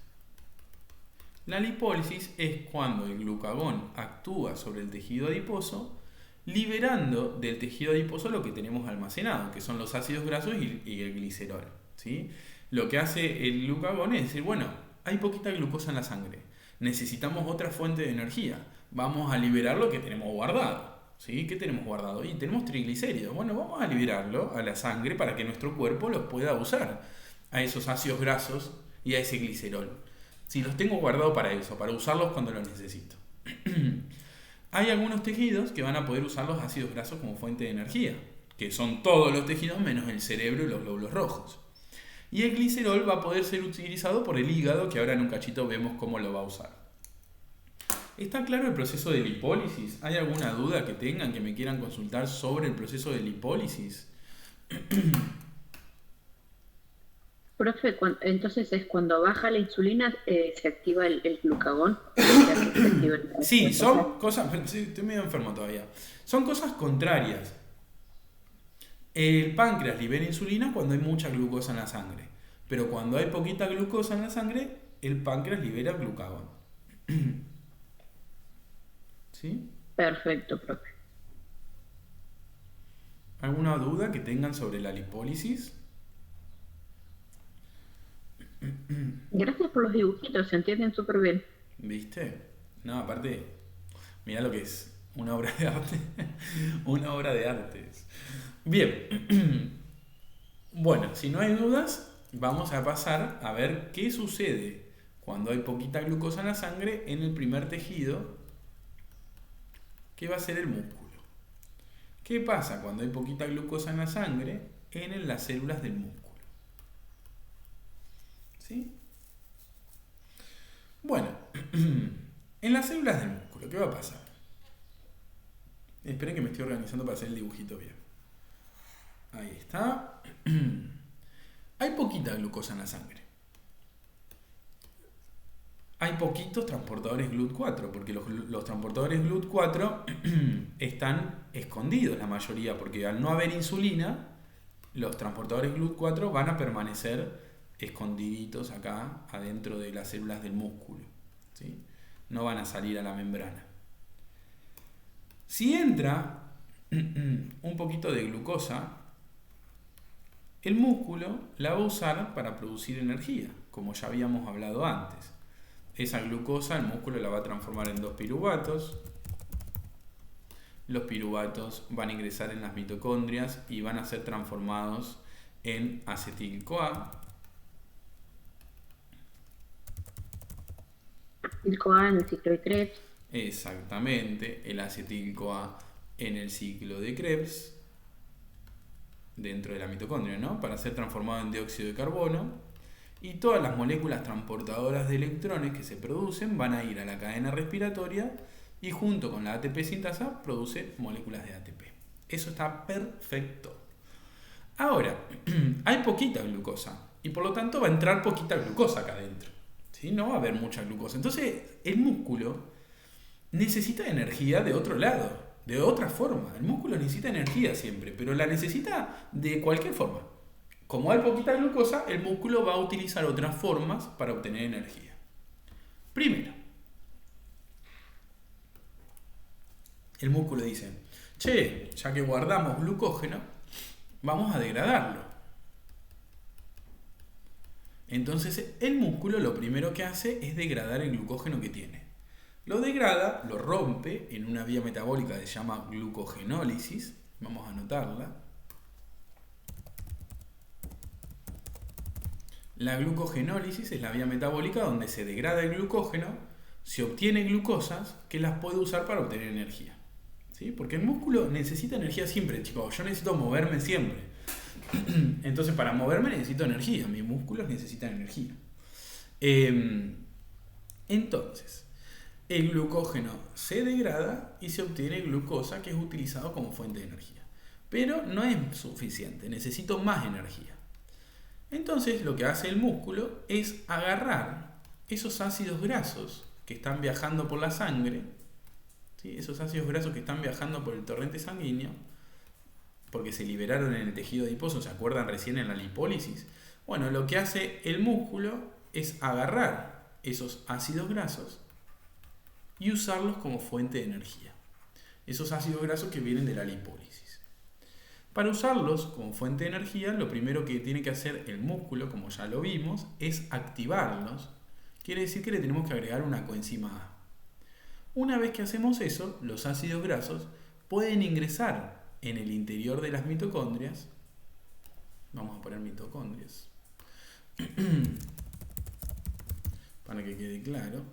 La lipólisis es cuando el glucagón actúa sobre el tejido adiposo, liberando del tejido adiposo lo que tenemos almacenado, que son los ácidos grasos y el glicerol, ¿sí? Lo que hace el glucagón es decir, bueno, hay poquita glucosa en la sangre, necesitamos otra fuente de energía, vamos a liberar lo que tenemos guardado, ¿sí? ¿Qué tenemos guardado? Y tenemos triglicéridos, bueno, vamos a liberarlo a la sangre para que nuestro cuerpo los pueda usar, a esos ácidos grasos y a ese glicerol. Si los tengo guardados para eso, para usarlos cuando los necesito. hay algunos tejidos que van a poder usar los ácidos grasos como fuente de energía, que son todos los tejidos menos el cerebro y los glóbulos rojos. Y el glicerol va a poder ser utilizado por el hígado, que ahora en un cachito vemos cómo lo va a usar. ¿Está claro el proceso de lipólisis? ¿Hay alguna duda que tengan, que me quieran consultar sobre el proceso de lipólisis? Profe, entonces es cuando baja la insulina se activa el glucagón. Se activa Sí, son cosas... Sí, estoy medio enfermo todavía. Son cosas contrarias. El páncreas libera insulina cuando hay mucha glucosa en la sangre. Pero cuando hay poquita glucosa en la sangre, el páncreas libera glucagón. ¿Sí? Perfecto, profe. ¿Alguna duda que tengan sobre la lipólisis? Gracias por los dibujitos, se entienden súper bien. ¿Viste? No, aparte, mirá lo que es una obra de arte. Una obra de artes. Bien. Bueno, si no hay dudas, vamos a pasar a ver qué sucede cuando hay poquita glucosa en la sangre en el primer tejido, que va a ser el músculo. ¿Qué pasa cuando hay poquita glucosa en la sangre en las células del músculo? ¿Sí? Bueno, en las células del músculo, ¿qué va a pasar? Esperen que me estoy organizando para hacer el dibujito bien. Ahí está. Hay poquita glucosa en la sangre. Hay poquitos transportadores GLUT4, porque los transportadores GLUT4 están escondidos la mayoría, porque al no haber insulina, los transportadores GLUT4 van a permanecer escondiditos acá adentro de las células del músculo, ¿sí? No van a salir a la membrana. Si entra un poquito de glucosa, el músculo la va a usar para producir energía, como ya habíamos hablado antes. Esa glucosa el músculo la va a transformar en 2 piruvatos. Los piruvatos van a ingresar en las mitocondrias y van a ser transformados en acetil-CoA. Acetil-CoA en el ciclo de Krebs. Exactamente, el acetil-CoA en el ciclo de Krebs, dentro de la mitocondria, ¿no? Para ser transformado en dióxido de carbono. Y todas las moléculas transportadoras de electrones que se producen van a ir a la cadena respiratoria y junto con la ATP sintasa produce moléculas de ATP. Eso está perfecto. Ahora, hay poquita glucosa y por lo tanto va a entrar poquita glucosa acá adentro, ¿sí? No va a haber mucha glucosa. Entonces el músculo necesita energía de otro lado, de otra forma. El músculo necesita energía siempre, pero la necesita de cualquier forma. Como hay poquita glucosa, el músculo va a utilizar otras formas para obtener energía. Primero, el músculo dice, che, ya que guardamos glucógeno, vamos a degradarlo. Entonces el músculo lo primero que hace es degradar el glucógeno que tiene. Lo degrada, lo rompe en una vía metabólica que se llama glucogenólisis. Vamos a anotarla. La glucogenólisis es la vía metabólica donde se degrada el glucógeno, se obtiene glucosas que las puede usar para obtener energía. ¿Sí? Porque el músculo necesita energía siempre, chicos. Yo necesito moverme siempre. Entonces, para moverme necesito energía. Mis músculos necesitan energía. Entonces, el glucógeno se degrada y se obtiene glucosa que es utilizado como fuente de energía. Pero no es suficiente, necesito más energía. Entonces lo que hace el músculo es agarrar esos ácidos grasos que están viajando por la sangre, ¿sí? Esos ácidos grasos que están viajando por el torrente sanguíneo, porque se liberaron en el tejido adiposo, ¿se acuerdan recién en la lipólisis? Bueno, lo que hace el músculo es agarrar esos ácidos grasos y usarlos como fuente de energía. Esos ácidos grasos que vienen de la lipólisis. Para usarlos como fuente de energía, lo primero que tiene que hacer el músculo, como ya lo vimos, es activarlos. Quiere decir que le tenemos que agregar una coenzima A. Una vez que hacemos eso, los ácidos grasos pueden ingresar en el interior de las mitocondrias. Vamos a poner mitocondrias para que quede claro.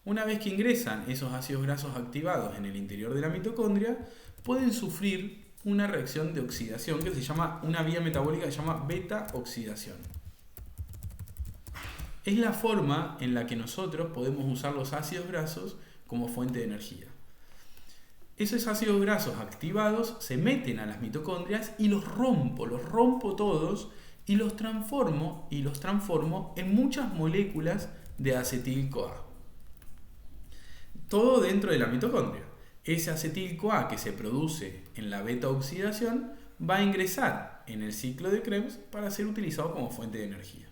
Una vez que ingresan esos ácidos grasos activados en el interior de la mitocondria, pueden sufrir una reacción de oxidación que se llama, una vía metabólica que se llama beta-oxidación. Es la forma en la que nosotros podemos usar los ácidos grasos como fuente de energía. Esos ácidos grasos activados se meten a las mitocondrias y los rompo todos y los transformo en muchas moléculas de acetil-CoA. Todo dentro de la mitocondria. Ese acetil-CoA que se produce en la beta-oxidación va a ingresar en el ciclo de Krebs para ser utilizado como fuente de energía.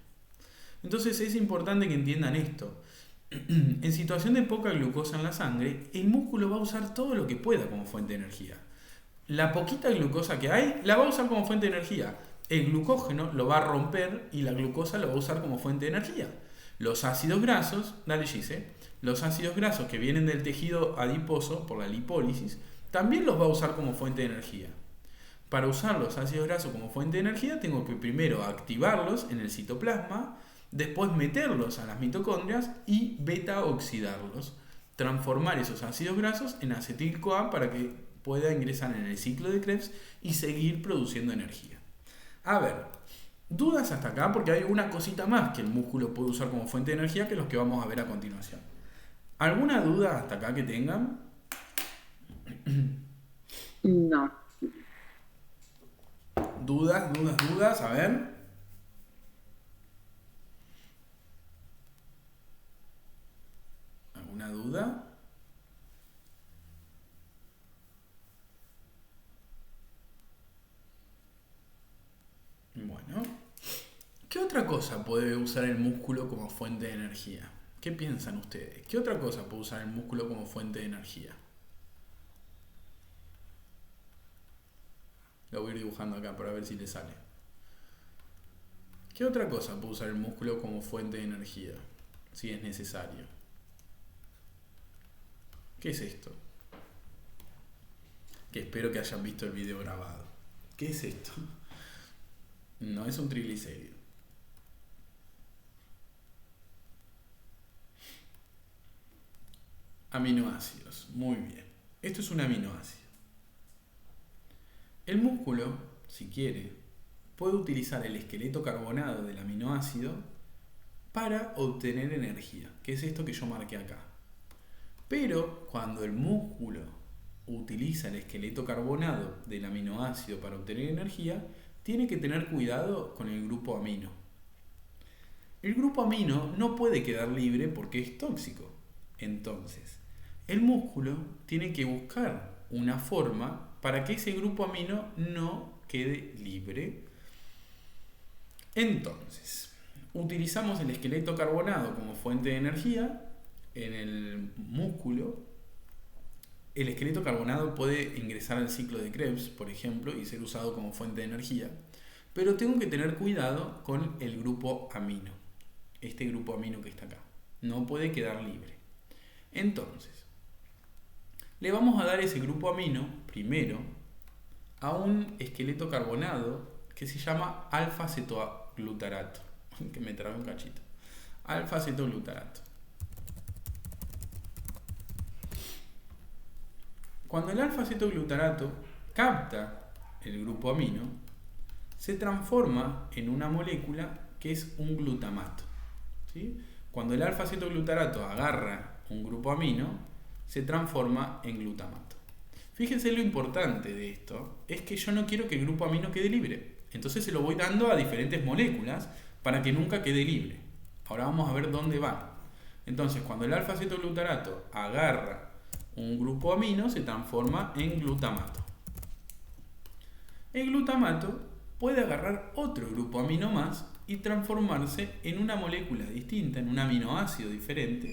Entonces es importante que entiendan esto. En situación de poca glucosa en la sangre, el músculo va a usar todo lo que pueda como fuente de energía. La poquita glucosa que hay, la va a usar como fuente de energía. El glucógeno lo va a romper y la glucosa lo va a usar como fuente de energía. Los ácidos grasos, dale Gise, los ácidos grasos que vienen del tejido adiposo por la lipólisis, también los va a usar como fuente de energía. Para usar los ácidos grasos como fuente de energía, tengo que primero activarlos en el citoplasma, después meterlos a las mitocondrias y beta-oxidarlos. Transformar esos ácidos grasos en acetil-CoA para que pueda ingresar en el ciclo de Krebs y seguir produciendo energía. A ver, dudas hasta acá porque hay una cosita más que el músculo puede usar como fuente de energía que los que vamos a ver a continuación. ¿Alguna duda hasta acá que tengan? No. ¿Dudas? A ver. ¿Alguna duda? Bueno. ¿Qué otra cosa puede usar el músculo como fuente de energía? ¿Qué piensan ustedes? ¿Qué otra cosa puede usar el músculo como fuente de energía? Lo voy a ir dibujando acá para ver si le sale. ¿Qué otra cosa puede usar el músculo como fuente de energía? Si es necesario. ¿Qué es esto? Que espero que hayan visto el video grabado. ¿Qué es esto? No es un triglicérido. Aminoácidos. Muy bien. Esto es un aminoácido. El músculo, si quiere, puede utilizar el esqueleto carbonado del aminoácido para obtener energía, que es esto que yo marqué acá. Pero cuando el músculo utiliza el esqueleto carbonado del aminoácido para obtener energía, tiene que tener cuidado con el grupo amino. El grupo amino no puede quedar libre porque es tóxico. Entonces, el músculo tiene que buscar una forma para que ese grupo amino no quede libre. Entonces, utilizamos el esqueleto carbonado como fuente de energía en el músculo. El esqueleto carbonado puede ingresar al ciclo de Krebs, por ejemplo, y ser usado como fuente de energía. Pero tengo que tener cuidado con el grupo amino. Este grupo amino que está acá. No puede quedar libre. Entonces, le vamos a dar ese grupo amino, primero, a un esqueleto carbonado que se llama alfa-cetoglutarato. Que me trae un cachito. Alfa-cetoglutarato. Cuando el alfa-cetoglutarato capta el grupo amino, se transforma en una molécula que es un glutamato. ¿Sí? Cuando el alfa-cetoglutarato agarra un grupo amino, se transforma en glutamato. Fíjense lo importante de esto, es que yo no quiero que el grupo amino quede libre. Entonces se lo voy dando a diferentes moléculas para que nunca quede libre. Ahora vamos a ver dónde va. Entonces, cuando el alfa-cetoglutarato agarra un grupo amino, se transforma en glutamato. El glutamato puede agarrar otro grupo amino más y transformarse en una molécula distinta, en un aminoácido diferente,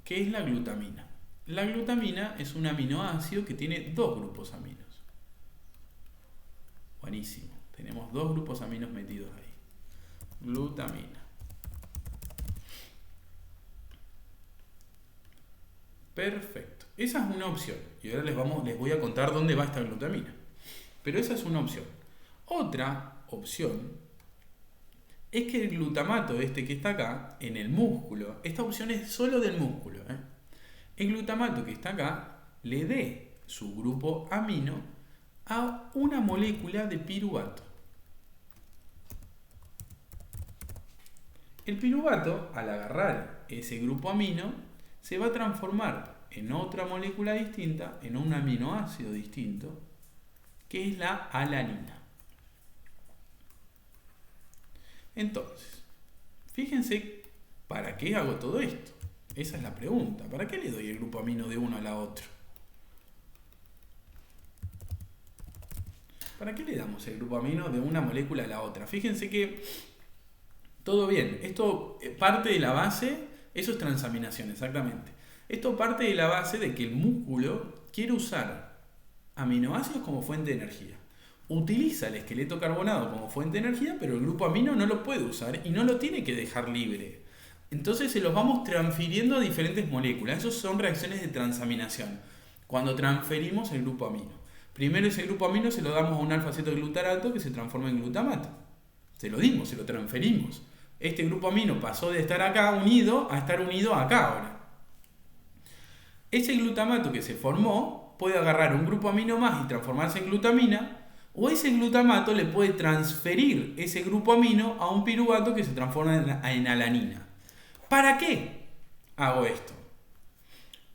que es la glutamina. La glutamina es un aminoácido que tiene dos grupos aminos. Buenísimo. Tenemos dos grupos aminos metidos ahí. Glutamina. Perfecto. Esa es una opción. Y ahora les voy a contar dónde va esta glutamina. Pero esa es una opción. Otra opción es que el glutamato este que está acá, en el músculo, esta opción es solo del músculo, el glutamato que está acá le dé su grupo amino a una molécula de piruvato. El piruvato, al agarrar ese grupo amino, se va a transformar en otra molécula distinta, en un aminoácido distinto, que es la alanina. Entonces, fíjense, ¿para qué hago todo esto? Esa es la pregunta. ¿Para qué le doy el grupo amino de uno a la otra? ¿Para qué le damos el grupo amino de una molécula a la otra? Fíjense que todo bien. Esto parte de la base, eso es transaminación, exactamente. Esto parte de la base de que el músculo quiere usar aminoácidos como fuente de energía. Utiliza el esqueleto carbonado como fuente de energía, pero el grupo amino no lo puede usar y no lo tiene que dejar libre. Entonces se los vamos transfiriendo a diferentes moléculas. Esas son reacciones de transaminación. Cuando transferimos el grupo amino. Primero ese grupo amino se lo damos a un alfa-cetoglutarato que se transforma en glutamato. Se lo dimos, se lo transferimos. Este grupo amino pasó de estar acá unido a estar unido acá ahora. Ese glutamato que se formó puede agarrar un grupo amino más y transformarse en glutamina, o ese glutamato le puede transferir ese grupo amino a un piruvato que se transforma en alanina. ¿Para qué hago esto?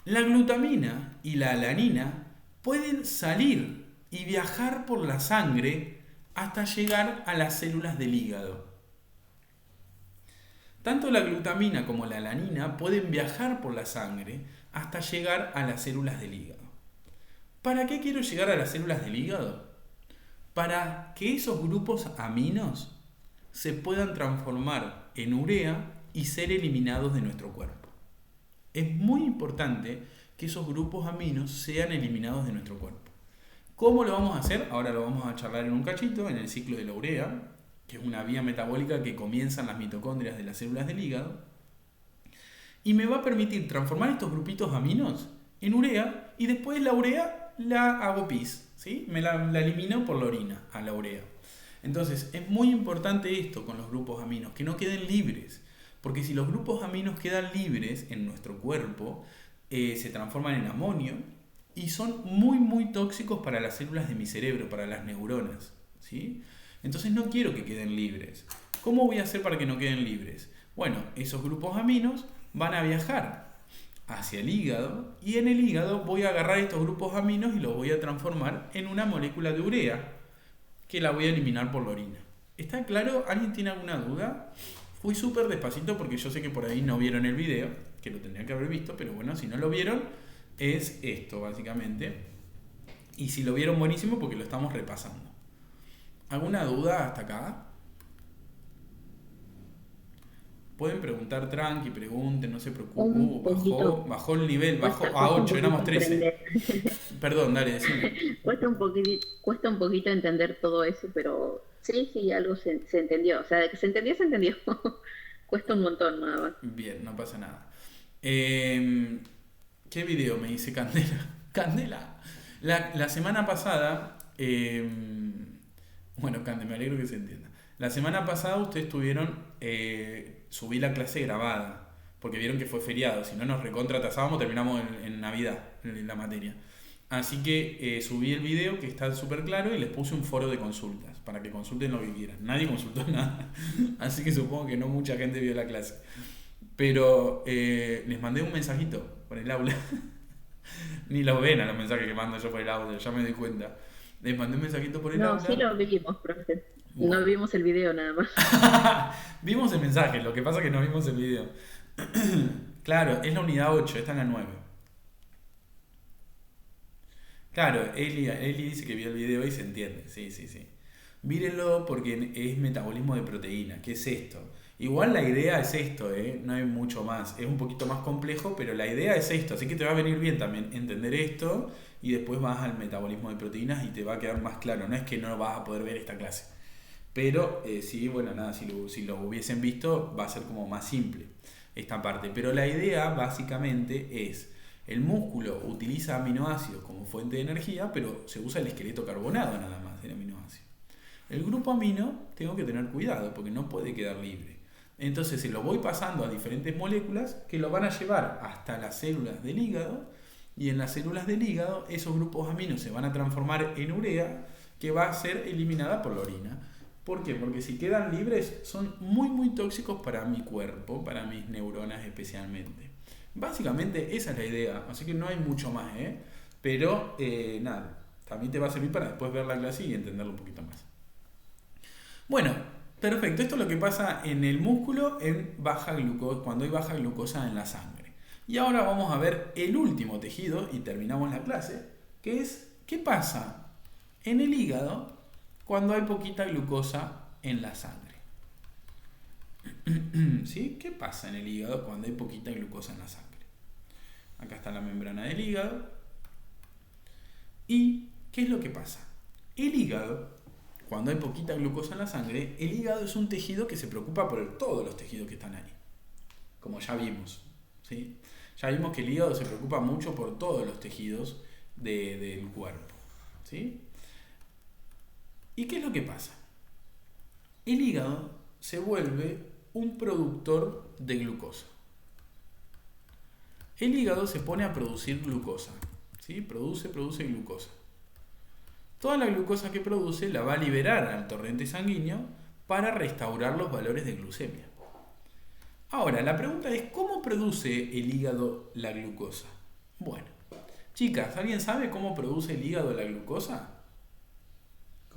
La glutamina y la alanina pueden salir y viajar por la sangre hasta llegar a las células del hígado. Tanto la glutamina como la alanina pueden viajar por la sangre hasta llegar a las células del hígado. ¿Para qué quiero llegar a las células del hígado? Para que esos grupos aminos se puedan transformar en urea y ser eliminados de nuestro cuerpo. Es muy importante que esos grupos aminos sean eliminados de nuestro cuerpo. ¿Cómo lo vamos a hacer? Ahora lo vamos a charlar en un cachito, en el ciclo de la urea, que es una vía metabólica que comienza en las mitocondrias de las células del hígado, y me va a permitir transformar estos grupitos aminos en urea, y después la urea la hago pis, ¿sí? La elimino por la orina a la urea. Entonces es muy importante esto con los grupos aminos, que no queden libres, porque si los grupos aminos quedan libres en nuestro cuerpo, se transforman en amonio y son muy tóxicos para las células de mi cerebro, para las neuronas, ¿sí? Entonces no quiero que queden libres. ¿Cómo voy a hacer para que no queden libres? Bueno, esos grupos aminos van a viajar hacia el hígado y en el hígado voy a agarrar estos grupos aminos y los voy a transformar en una molécula de urea que la voy a eliminar por la orina. ¿Está claro? ¿Alguien tiene alguna duda? Fui súper despacito porque yo sé que por ahí no vieron el video, que lo tendrían que haber visto, pero bueno, si no lo vieron, es esto básicamente. Y si lo vieron, buenísimo, porque lo estamos repasando. ¿Alguna duda hasta acá? Pueden preguntar tranqui, pregunten, no se preocupen. Bajó el nivel, bajó a 8, éramos 13. Perdón, dale, decime. Cuesta un poquito entender todo eso, pero sí, algo se entendió. O sea, de que se entendió, se entendió. Cuesta un montón nada más. Bien, no pasa nada. ¿Qué video me dice Candela? Candela. La semana pasada, bueno, Candela, me alegro que se entienda. La semana pasada ustedes tuvieron, subí la clase grabada, porque vieron que fue feriado, si no nos recontratasábamos, terminamos en Navidad, en la materia. Así que subí el video que está súper claro y les puse un foro de consultas, para que consulten lo que quieran. Nadie consultó nada, así que supongo que no mucha gente vio la clase. Pero les mandé un mensajito por el aula. Ni los ven a los mensajes que mando yo por el audio, ya me doy cuenta. Les mandé un mensajito por el aula. No, sí lo vimos, profe. Bueno. No vimos el video nada más. Vimos el mensaje, lo que pasa es que no vimos el video. Claro, es la unidad 8, esta es la 9. Claro, Eli dice que vio el video y se entiende, sí. Mírenlo porque es metabolismo de proteína. ¿Qué es esto? Igual la idea es esto, no hay mucho más. Es un poquito más complejo, pero la idea es esto. Así que te va a venir bien también entender esto y después vas al metabolismo de proteínas y te va a quedar más claro. No es que no vas a poder ver esta clase. Pero sí, bueno, nada, si lo hubiesen visto va a ser como más simple esta parte. Pero la idea básicamente es, el músculo utiliza aminoácidos como fuente de energía, pero se usa el esqueleto carbonado nada más del aminoácido. El grupo amino tengo que tener cuidado porque no puede quedar libre. Entonces se lo voy pasando a diferentes moléculas que lo van a llevar hasta las células del hígado, y en las células del hígado esos grupos aminos se van a transformar en urea, que va a ser eliminada por la orina. ¿Por qué? Porque si quedan libres son muy tóxicos para mi cuerpo, para mis neuronas especialmente. Básicamente esa es la idea, así que no hay mucho más, pero nada, también te va a servir para después ver la clase y entenderlo un poquito más. Bueno, perfecto, esto es lo que pasa en el músculo en baja glucosa, cuando hay baja glucosa en la sangre. Y ahora vamos a ver el último tejido y terminamos la clase, que es ¿qué pasa en el hígado cuando hay poquita glucosa en la sangre? ¿Sí? ¿Qué pasa en el hígado cuando hay poquita glucosa en la sangre? Acá está la membrana del hígado. ¿Y qué es lo que pasa? El hígado, cuando hay poquita glucosa en la sangre, el hígado es un tejido que se preocupa por todos los tejidos que están ahí, como ya vimos, ¿sí? Ya vimos que el hígado se preocupa mucho por todos los tejidos del cuerpo, ¿sí? ¿Y qué es lo que pasa? El hígado se vuelve un productor de glucosa. El hígado se pone a producir glucosa, ¿sí? Produce glucosa. Toda la glucosa que produce la va a liberar al torrente sanguíneo para restaurar los valores de glucemia. Ahora, la pregunta es, ¿cómo produce el hígado la glucosa? Bueno, chicas, ¿alguien sabe cómo produce el hígado la glucosa?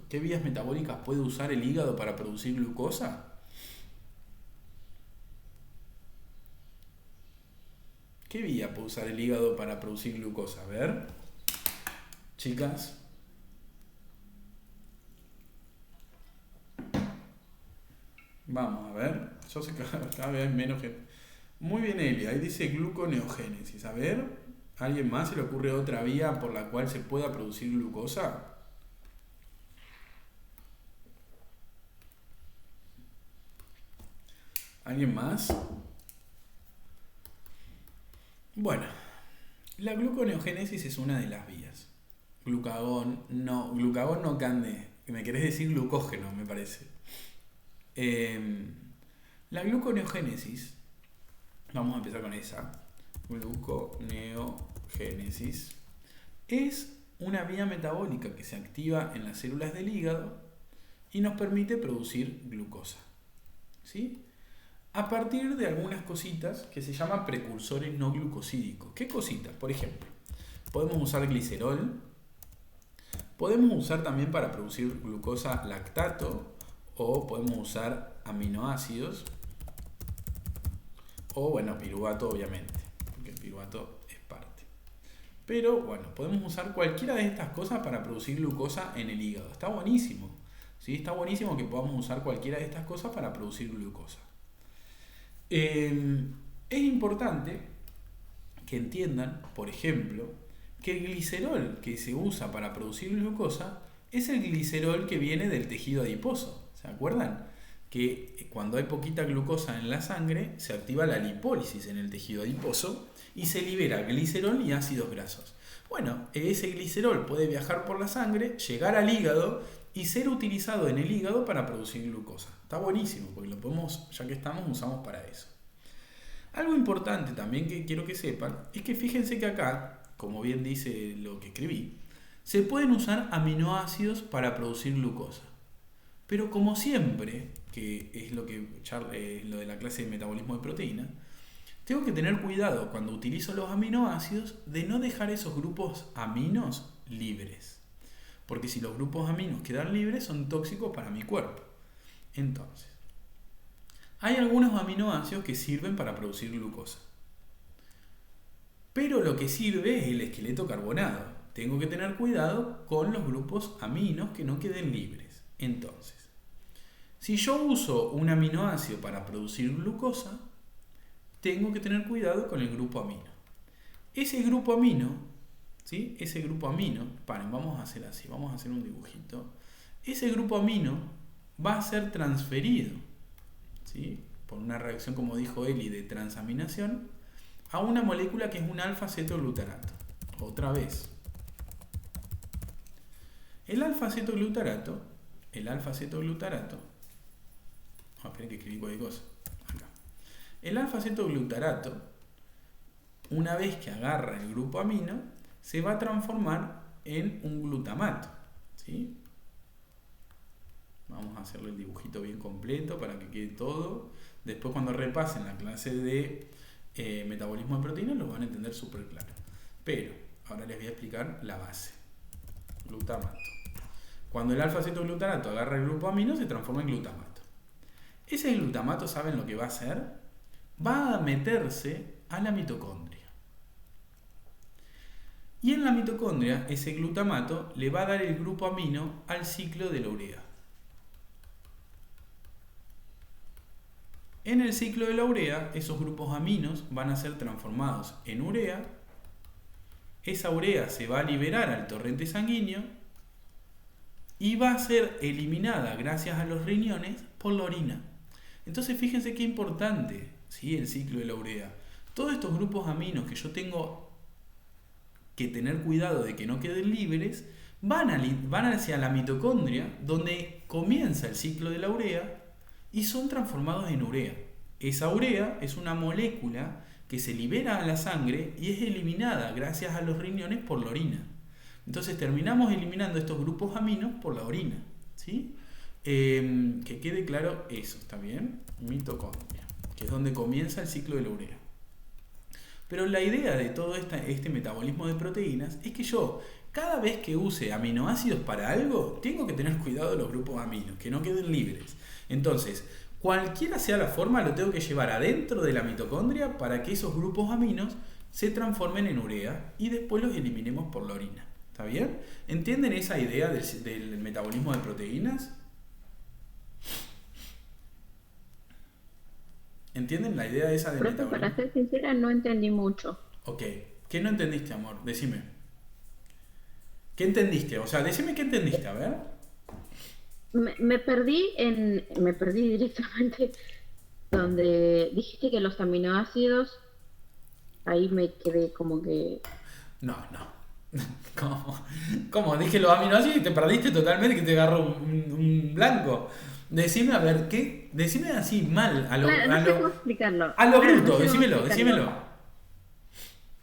¿Qué vías metabólicas puede usar el hígado para producir glucosa? ¿Qué vía puede usar el hígado para producir glucosa? A ver, chicas. Vamos a ver. Yo sé que cada vez hay menos gente. Muy bien, Eli. Ahí dice gluconeogénesis. A ver, ¿alguien más se le ocurre otra vía por la cual se pueda producir glucosa? ¿Alguien más? Bueno, la gluconeogénesis es una de las vías. Glucagón no cande. Me querés decir glucógeno, me parece. La gluconeogénesis, vamos a empezar con esa. Gluconeogénesis es una vía metabólica que se activa en las células del hígado y nos permite producir glucosa, ¿sí? A partir de algunas cositas que se llaman precursores no glucosídicos. ¿Qué cositas? Por ejemplo, podemos usar glicerol, podemos usar también para producir glucosa lactato, o podemos usar aminoácidos, o bueno, piruvato obviamente, porque el piruvato es parte. Pero bueno, podemos usar cualquiera de estas cosas para producir glucosa en el hígado. Está buenísimo, ¿sí? Está buenísimo que podamos usar cualquiera de estas cosas para producir glucosa. Es importante que entiendan, por ejemplo, que el glicerol que se usa para producir glucosa es el glicerol que viene del tejido adiposo. ¿Se acuerdan? Que cuando hay poquita glucosa en la sangre se activa la lipólisis en el tejido adiposo y se libera glicerol y ácidos grasos. Bueno, ese glicerol puede viajar por la sangre, llegar al hígado y ser utilizado en el hígado para producir glucosa. Está buenísimo porque lo podemos, ya que estamos, usamos para eso. Algo importante también que quiero que sepan es que fíjense que acá, como bien dice lo que escribí, se pueden usar aminoácidos para producir glucosa. Pero como siempre, que es lo de la clase de metabolismo de proteína, tengo que tener cuidado cuando utilizo los aminoácidos de no dejar esos grupos aminos libres. Porque si los grupos aminos quedan libres son tóxicos para mi cuerpo. Entonces, hay algunos aminoácidos que sirven para producir glucosa. Pero lo que sirve es el esqueleto carbonado. Tengo que tener cuidado con los grupos aminos que no queden libres. Entonces, si yo uso un aminoácido para producir glucosa, tengo que tener cuidado con el grupo amino. Ese grupo amino, ¿sí? Ese grupo amino, vamos a hacer así, vamos a hacer un dibujito. Ese grupo amino va a ser transferido, ¿sí? Por una reacción, como dijo Eli, de transaminación, a una molécula que es un alfa-cetoglutarato. Otra vez. El alfa-cetoglutarato el alfa-cetoglutarato. Esperen que escribí cualquier cosa. Acá. El alfa-cetoglutarato, una vez que agarra el grupo amino, se va a transformar en un glutamato. ¿Sí? Vamos a hacerle el dibujito bien completo para que quede todo. Después, cuando repasen la clase de metabolismo de proteínas, lo van a entender súper claro. Pero ahora les voy a explicar la base. Glutamato. Cuando el alfa-cetoglutarato agarra el grupo amino, se transforma en glutamato. Ese glutamato, ¿saben lo que va a hacer? Va a meterse a la mitocondria. Y en la mitocondria, ese glutamato le va a dar el grupo amino al ciclo de la urea. En el ciclo de la urea, esos grupos aminos van a ser transformados en urea. Esa urea se va a liberar al torrente sanguíneo y va a ser eliminada gracias a los riñones por la orina. Entonces fíjense qué importante, ¿sí?, el ciclo de la urea. Todos estos grupos aminos que yo tengo que tener cuidado de que no queden libres, van hacia la mitocondria, donde comienza el ciclo de la urea, y son transformados en urea. Esa urea es una molécula que se libera a la sangre y es eliminada gracias a los riñones por la orina. Entonces terminamos eliminando estos grupos aminos por la orina, ¿sí? Que quede claro eso, ¿está bien? Mitocondria, que es donde comienza el ciclo de la urea. Pero la idea de todo este metabolismo de proteínas es que yo, cada vez que use aminoácidos para algo, tengo que tener cuidado de los grupos aminos, que no queden libres. Entonces, cualquiera sea la forma, lo tengo que llevar adentro de la mitocondria para que esos grupos aminos se transformen en urea y después los eliminemos por la orina. ¿Está bien? ¿Entienden esa idea del metabolismo de proteínas? ¿Entienden la idea esa de Profe, metabolismo? para ser sincera, no entendí mucho. Ok. ¿Qué no entendiste, amor? Decime. ¿Qué entendiste? O sea, decime qué entendiste, a ver. Me perdí directamente donde dijiste que los aminoácidos, ahí me quedé como que... No. ¿Cómo? Dije los aminoácidos y te perdiste totalmente, que te agarró un blanco. Decime, a ver, ¿qué? Decime así mal, Claro, no sé cómo explicarlo. a lo Claro, bruto, no sé cómo explicarlo. decímelo.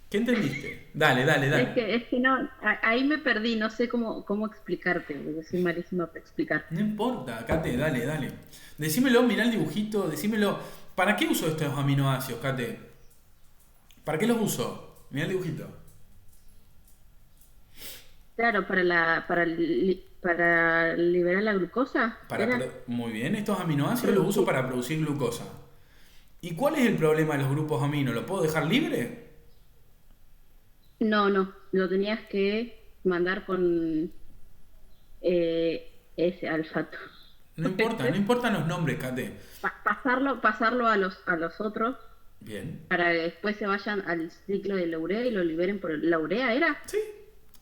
¿Qué entendiste? Dale. Es que no, ahí me perdí, no sé cómo explicarte, porque soy malísima para explicar. No importa, Kate, dale. Decímelo, mirá el dibujito, decímelo. ¿Para qué uso estos aminoácidos, Kate? ¿Para qué los uso? Mirá el dibujito. Claro, para liberar la glucosa. Muy bien, estos aminoácidos los uso para producir glucosa. ¿Y cuál es el problema de los grupos aminos? ¿Lo puedo dejar libre? No, lo tenías que mandar con ese alfato. No importan los nombres, Kate. Pasarlo a los otros Bien. para que después se vayan al ciclo de la urea y lo liberen por la urea, ¿era? Sí,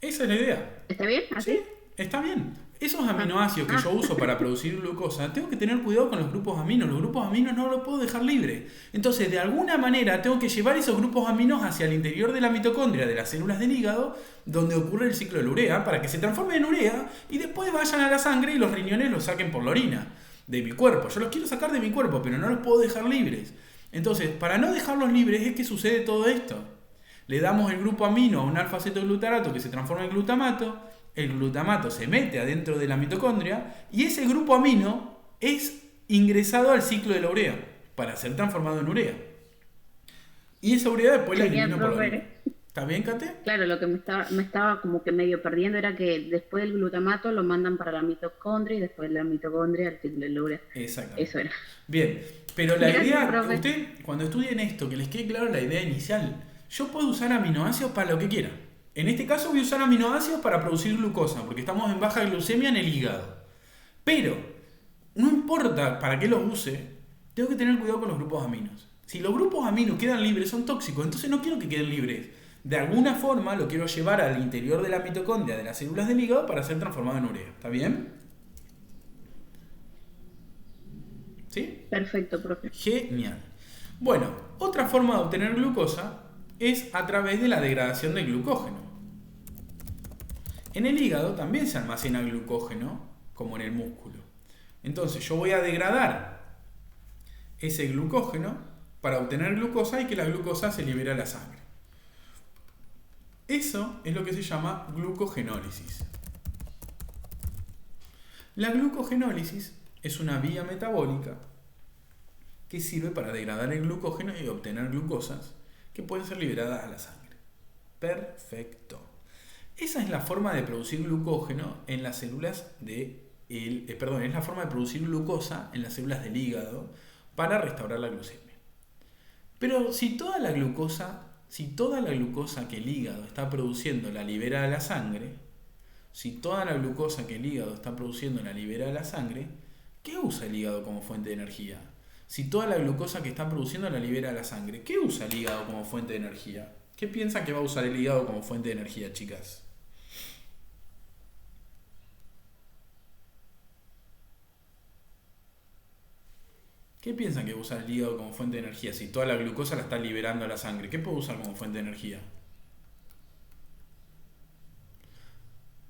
esa es la idea. ¿Está bien? ¿Así? Sí, está bien. Esos aminoácidos que yo uso para producir glucosa, tengo que tener cuidado con los grupos aminos. Los grupos aminos no los puedo dejar libres. Entonces, de alguna manera, tengo que llevar esos grupos aminos hacia el interior de la mitocondria, de las células del hígado, donde ocurre el ciclo de la urea, para que se transformen en urea y después vayan a la sangre y los riñones los saquen por la orina de mi cuerpo. Yo los quiero sacar de mi cuerpo, pero no los puedo dejar libres. Entonces, para no dejarlos libres es que sucede todo esto. Le damos el grupo amino a un alfa-cetoglutarato que se transforma en glutamato. El glutamato se mete adentro de la mitocondria y ese grupo amino es ingresado al ciclo de la urea para ser transformado en urea. Y esa urea después la elimino por la orina. ¿Está bien, Kate? Claro, lo que me estaba como que medio perdiendo era que después del glutamato lo mandan para la mitocondria y después de la mitocondria al ciclo de la urea. Exactamente. Eso era. Bien, pero la Gracias, idea, profe. usted cuando estudien esto, que les quede claro la idea inicial, yo puedo usar aminoácidos para lo que quiera. En este caso voy a usar aminoácidos para producir glucosa, porque estamos en baja glucemia en el hígado. Pero, no importa para qué los use, tengo que tener cuidado con los grupos aminos. Si los grupos aminos quedan libres, son tóxicos, entonces no quiero que queden libres. De alguna forma lo quiero llevar al interior de la mitocondria de las células del hígado para ser transformado en urea. ¿Está bien? ¿Sí? Perfecto, profe. Genial. Bueno, otra forma de obtener glucosa es a través de la degradación del glucógeno. En el hígado también se almacena glucógeno como en el músculo. Entonces yo voy a degradar ese glucógeno para obtener glucosa y que la glucosa se libere a la sangre. Eso es lo que se llama glucogenólisis. La glucogenólisis es una vía metabólica que sirve para degradar el glucógeno y obtener glucosas que pueden ser liberadas a la sangre. Perfecto. Esa es la forma de producir glucógeno en las células es la forma de producir glucosa en las células del hígado para restaurar la glucemia. Pero si toda la glucosa que el hígado está produciendo la libera a la sangre, ¿qué usa el hígado como fuente de energía? Si toda la glucosa que está produciendo la libera a la sangre, ¿qué usa el hígado como fuente de energía? ¿Qué piensan que va a usar el hígado como fuente de energía, chicas? ¿Qué piensan que va a usar el hígado como fuente de energía? Si toda la glucosa la está liberando a la sangre, ¿qué puede usar como fuente de energía?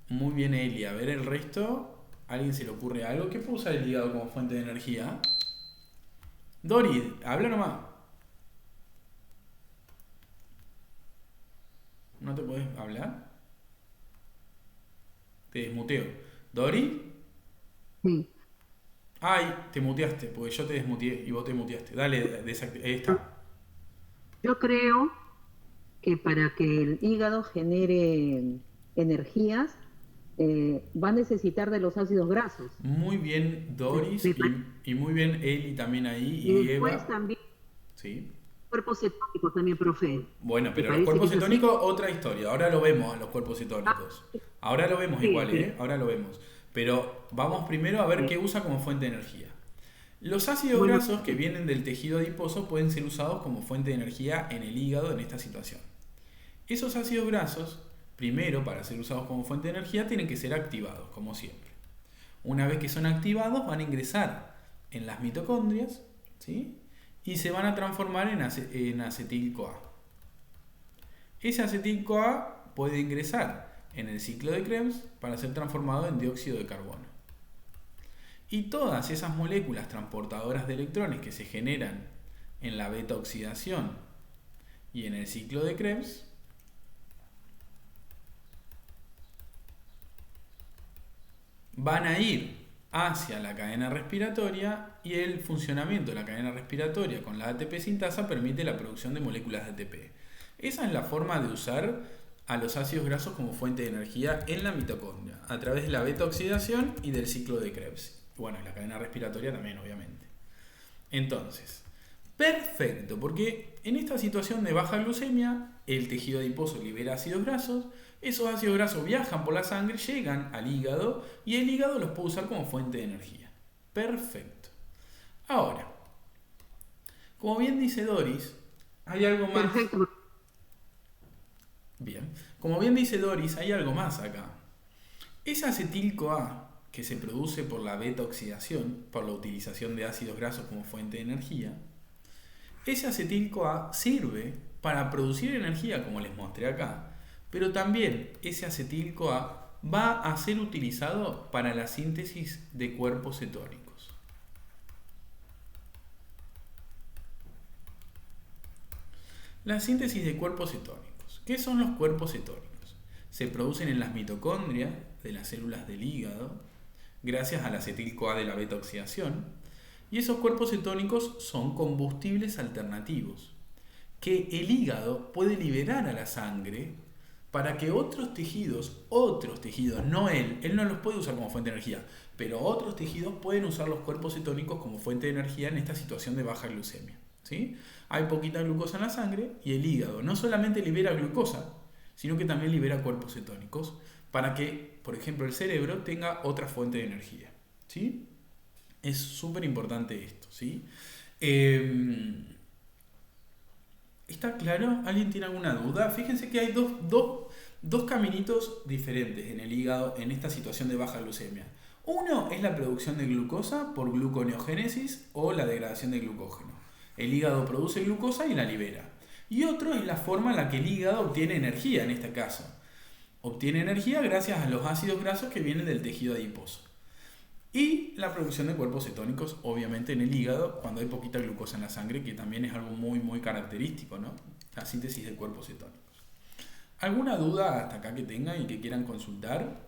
Muy bien, Eli. A ver el resto. ¿A alguien se le ocurre algo? ¿Qué puede usar el hígado como fuente de energía? Dori, habla nomás. ¿No te podés hablar? Te desmuteo. ¿Dori? Sí. Ay, te muteaste, porque yo te desmuteé y vos te muteaste. Dale, ahí está. Yo creo que para que el hígado genere energías, va a necesitar de los ácidos grasos. Muy bien, Doris, y muy bien Eli también ahí, Y y después Eva. también Sí. cuerpos cetónicos también, profe. Bueno, pero ¿Te los parece cuerpos que es así? cetónicos, otra historia. Ahora lo vemos a los cuerpos cetónicos. Ahora lo vemos Sí, igual, sí. Ahora lo vemos. Pero vamos primero a ver Sí. qué usa como fuente de energía. Los ácidos Bueno. grasos que vienen del tejido adiposo pueden ser usados como fuente de energía en el hígado en esta situación. Esos ácidos grasos, primero, para ser usados como fuente de energía, tienen que ser activados, como siempre. Una vez que son activados, van a ingresar en las mitocondrias, ¿sí? Y se van a transformar en acetil-CoA. Ese acetil-CoA puede ingresar en el ciclo de Krebs para ser transformado en dióxido de carbono. Y todas esas moléculas transportadoras de electrones que se generan en la beta oxidación y en el ciclo de Krebs van a ir hacia la cadena respiratoria, y el funcionamiento de la cadena respiratoria con la ATP sintasa permite la producción de moléculas de ATP. Esa es la forma de usar a los ácidos grasos como fuente de energía en la mitocondria, a través de la beta oxidación y del ciclo de Krebs. Bueno, la cadena respiratoria también, obviamente. Entonces, perfecto, porque en esta situación de baja glucemia, el tejido adiposo libera ácidos grasos. Esos ácidos grasos viajan por la sangre, llegan al hígado, y el hígado los puede usar como fuente de energía. Perfecto. Ahora, como bien dice Doris, hay algo más. Perfecto. Bien. Como bien dice Doris, hay algo más acá. Ese acetil-CoA que se produce por la beta oxidación, por la utilización de ácidos grasos como fuente de energía, ese acetil-CoA sirve para producir energía, como les mostré acá. Pero también ese acetil-CoA va a ser utilizado para la síntesis de cuerpos cetónicos. La síntesis de cuerpos cetónicos. ¿Qué son los cuerpos cetónicos? Se producen en las mitocondrias de las células del hígado gracias al acetil-CoA de la beta oxidación, y esos cuerpos cetónicos son combustibles alternativos que el hígado puede liberar a la sangre para que otros tejidos, no él no los puede usar como fuente de energía, pero otros tejidos pueden usar los cuerpos cetónicos como fuente de energía en esta situación de baja glucemia, ¿sí? Hay poquita glucosa en la sangre y el hígado no solamente libera glucosa, sino que también libera cuerpos cetónicos para que, por ejemplo, el cerebro tenga otra fuente de energía, ¿sí? Es súper importante esto, ¿sí? ¿Está claro? ¿Alguien tiene alguna duda? Fíjense que hay dos caminitos diferentes en el hígado en esta situación de baja glucemia. Uno es la producción de glucosa por gluconeogénesis o la degradación de glucógeno. El hígado produce glucosa y la libera. Y otro es la forma en la que el hígado obtiene energía en este caso. Obtiene energía gracias a los ácidos grasos que vienen del tejido adiposo. Y la producción de cuerpos cetónicos, obviamente en el hígado, cuando hay poquita glucosa en la sangre, que también es algo muy, muy característico, ¿no? La síntesis de cuerpos cetónicos. ¿Alguna duda hasta acá que tengan y que quieran consultar?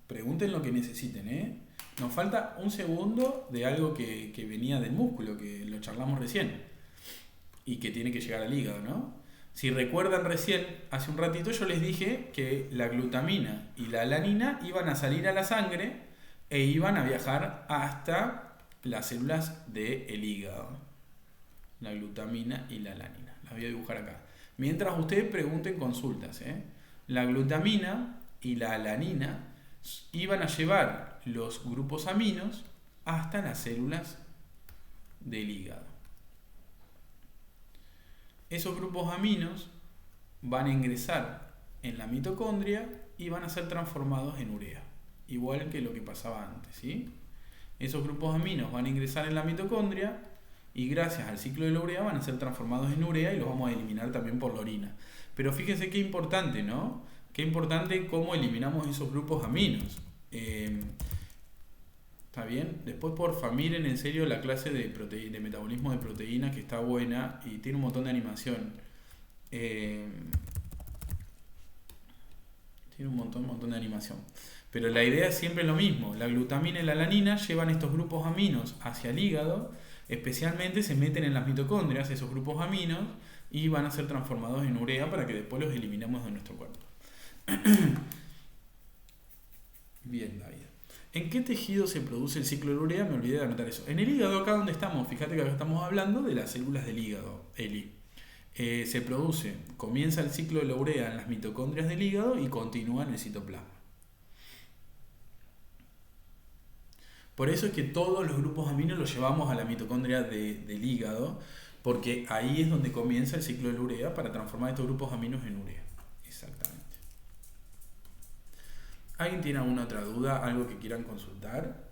Pregunten lo que necesiten, ¿eh? Nos falta un segundo de algo que venía del músculo, que lo charlamos recién, y que tiene que llegar al hígado, ¿no? Si recuerdan recién, hace un ratito yo les dije que la glutamina y la alanina iban a salir a la sangre e iban a viajar hasta las células del hígado. La glutamina y la alanina. Las voy a dibujar acá. Mientras ustedes pregunten consultas, ¿eh? La glutamina y la alanina iban a llevar los grupos aminos hasta las células del hígado. Esos grupos aminos van a ingresar en la mitocondria y van a ser transformados en urea, igual que lo que pasaba antes, ¿sí? Esos grupos aminos van a ingresar en la mitocondria y gracias al ciclo de la urea van a ser transformados en urea y los vamos a eliminar también por la orina. Pero fíjense qué importante, ¿no? Qué importante cómo eliminamos esos grupos aminos. ¿Está bien? Después porfa, miren en serio la clase de metabolismo de proteínas, que está buena y tiene un montón de animación. Tiene un montón de animación. Pero la idea es siempre lo mismo. La glutamina y la alanina llevan estos grupos aminos hacia el hígado, especialmente se meten en las mitocondrias esos grupos aminos y van a ser transformados en urea para que después los eliminemos de nuestro cuerpo. Bien, David. ¿En qué tejido se produce el ciclo de la urea? Me olvidé de anotar eso. En el hígado, acá donde estamos. Fíjate que acá estamos hablando de las células del hígado, Eli. Se produce, comienza el ciclo de la urea en las mitocondrias del hígado y continúa en el citoplasma. Por eso es que todos los grupos aminos los llevamos a la mitocondria del hígado, porque ahí es donde comienza el ciclo de la urea para transformar estos grupos aminos en urea. Exactamente. ¿Alguien tiene alguna otra duda? ¿Algo que quieran consultar?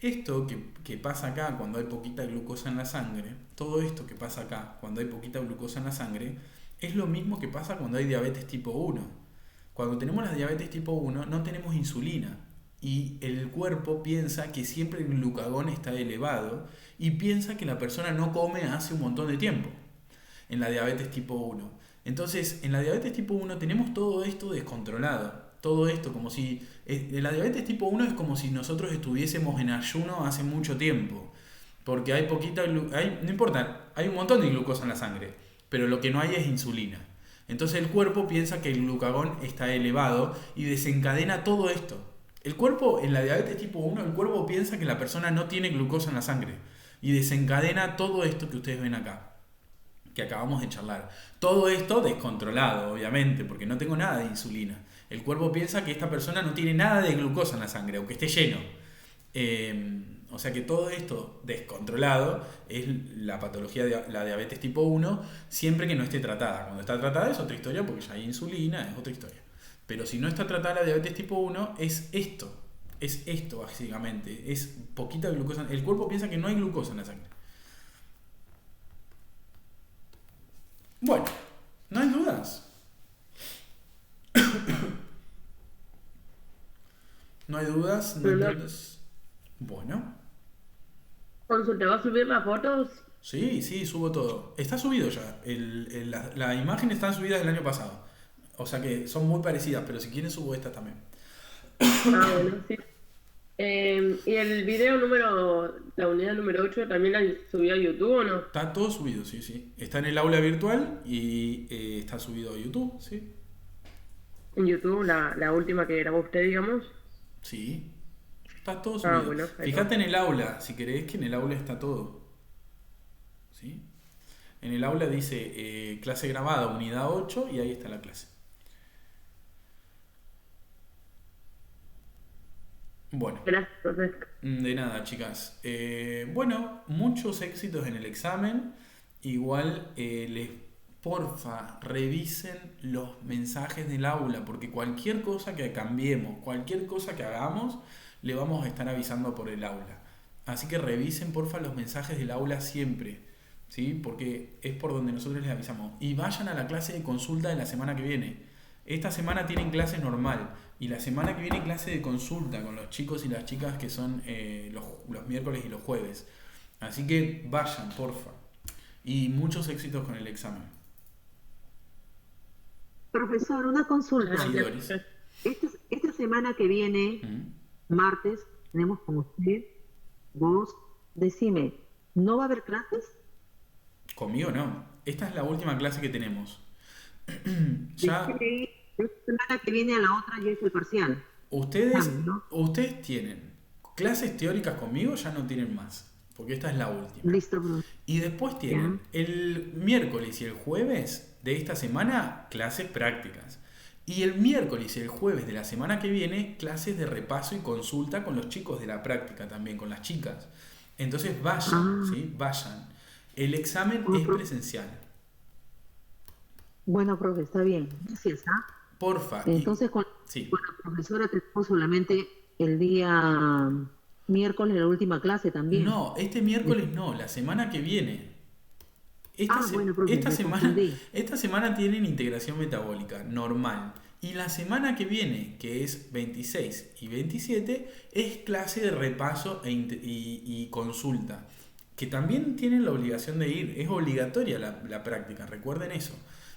Esto que pasa acá cuando hay poquita glucosa en la sangre, todo esto que pasa acá cuando hay poquita glucosa en la sangre, es lo mismo que pasa cuando hay diabetes tipo 1. Cuando tenemos la diabetes tipo 1 no tenemos insulina y el cuerpo piensa que siempre el glucagón está elevado y piensa que la persona no come hace un montón de tiempo en la diabetes tipo 1. Entonces, en la diabetes tipo 1 tenemos todo esto descontrolado. Todo esto como si... la diabetes tipo 1 es como si nosotros estuviésemos en ayuno hace mucho tiempo. Porque hay poquita... no importa, hay un montón de glucosa en la sangre, pero lo que no hay es insulina. Entonces el cuerpo piensa que el glucagón está elevado y desencadena todo esto. El cuerpo, en la diabetes tipo 1, el cuerpo piensa que la persona no tiene glucosa en la sangre y desencadena todo esto que ustedes ven acá, que acabamos de charlar. Todo esto descontrolado, obviamente, porque no tengo nada de insulina. El cuerpo piensa que esta persona no tiene nada de glucosa en la sangre, aunque esté lleno. O sea que todo esto descontrolado es la patología de la diabetes tipo 1, siempre que no esté tratada. Cuando está tratada es otra historia, porque ya hay insulina, es otra historia. Pero si no está tratada la diabetes tipo 1, es esto básicamente, es poquita glucosa. El cuerpo piensa que no hay glucosa en la sangre. Bueno, no hay dudas. No hay dudas, no hay dudas. Bueno. ¿te va a subir las fotos? Sí, subo todo. Está subido ya. La imagen está subida del año pasado. O sea que son muy parecidas, pero si quieren subo esta también. Bueno, sí. ¿Y el video la unidad número 8 también la subió a YouTube o no? Está todo subido, sí. Está en el aula virtual y está subido a YouTube, sí. En YouTube, la última que grabó usted, digamos. Sí. Está todo subido. Bueno, fíjate en el aula, si querés, que en el aula está todo. ¿Sí? En el aula dice clase grabada, unidad 8, y ahí está la clase. Bueno. Gracias. De nada, chicas. Bueno, muchos éxitos en el examen. Igual, porfa, revisen los mensajes del aula, porque cualquier cosa que cambiemos, cualquier cosa que hagamos, le vamos a estar avisando por el aula. Así que revisen, porfa, los mensajes del aula siempre. ¿sí? Porque es por donde nosotros les avisamos. Y vayan a la clase de consulta de la semana que viene. Esta semana tienen clase normal y la semana que viene clase de consulta con los chicos y las chicas que son los miércoles y los jueves. Así que vayan, porfa. Y muchos éxitos con el examen. Profesor, una consulta. Sí, Doris. Esta semana que viene, martes, tenemos con usted, vos, decime, ¿no va a haber clases? Conmigo no. Esta es la última clase que tenemos. Ya La semana que viene a la otra ya es el parcial. ustedes, ¿No? ustedes tienen clases teóricas conmigo, ya no tienen más. Porque esta es la última. Listo, profe. Y después tienen el miércoles y el jueves de esta semana clases prácticas. Y el miércoles y el jueves de la semana que viene clases de repaso y consulta con los chicos de la práctica también, con las chicas. Entonces vayan, ¿sí? Vayan. El examen es presencial. Bueno, profe, está bien. Gracias, ¿ah? Porfa. Entonces, sí. con la profesora tenemos solamente el día miércoles la última clase también. No, este miércoles no, la semana que viene. Bueno, profe, Esta semana tienen integración metabólica normal. Y la semana que viene, que es 26 y 27, es clase de repaso y consulta. Que también tienen la obligación de ir. Es obligatoria la práctica, recuerden eso.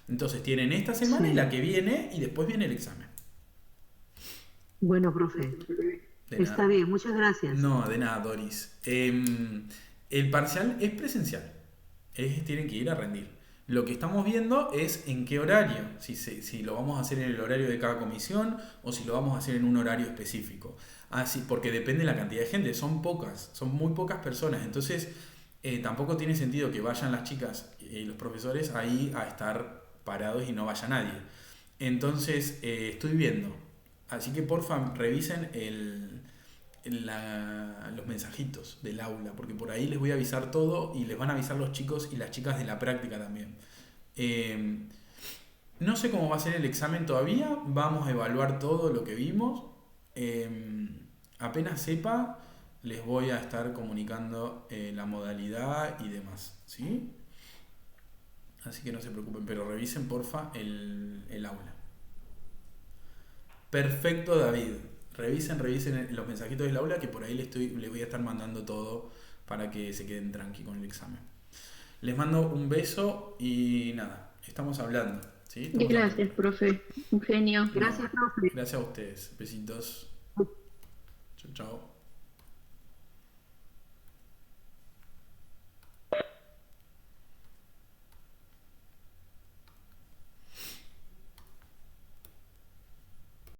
Entonces tienen esta semana y la que viene, y después viene el examen. Bueno, profe. Está bien, muchas gracias. No, de nada, Doris. El parcial es presencial. Tienen que ir a rendir. Lo que estamos viendo es en qué horario. Si lo vamos a hacer en el horario de cada comisión o si lo vamos a hacer en un horario específico. Porque depende de la cantidad de gente. Son muy pocas personas. Entonces, tampoco tiene sentido que vayan las chicas y los profesores ahí a estar parados y no vaya nadie. Entonces, estoy viendo. Así que porfa, revisen los mensajitos del aula, porque por ahí les voy a avisar todo y les van a avisar los chicos y las chicas de la práctica también. No sé cómo va a ser el examen todavía, vamos a evaluar todo lo que vimos. Apenas sepa, les voy a estar comunicando la modalidad y demás, ¿sí? Así que no se preocupen, pero revisen porfa el aula. Perfecto, David. Revisen los mensajitos del aula, que por ahí les voy a estar mandando todo para que se queden tranqui con el examen. Les mando un beso y nada, estamos hablando. ¿Sí? Gracias, profe. Un genio. Gracias, profe. Gracias a ustedes. Besitos. Chau, chau.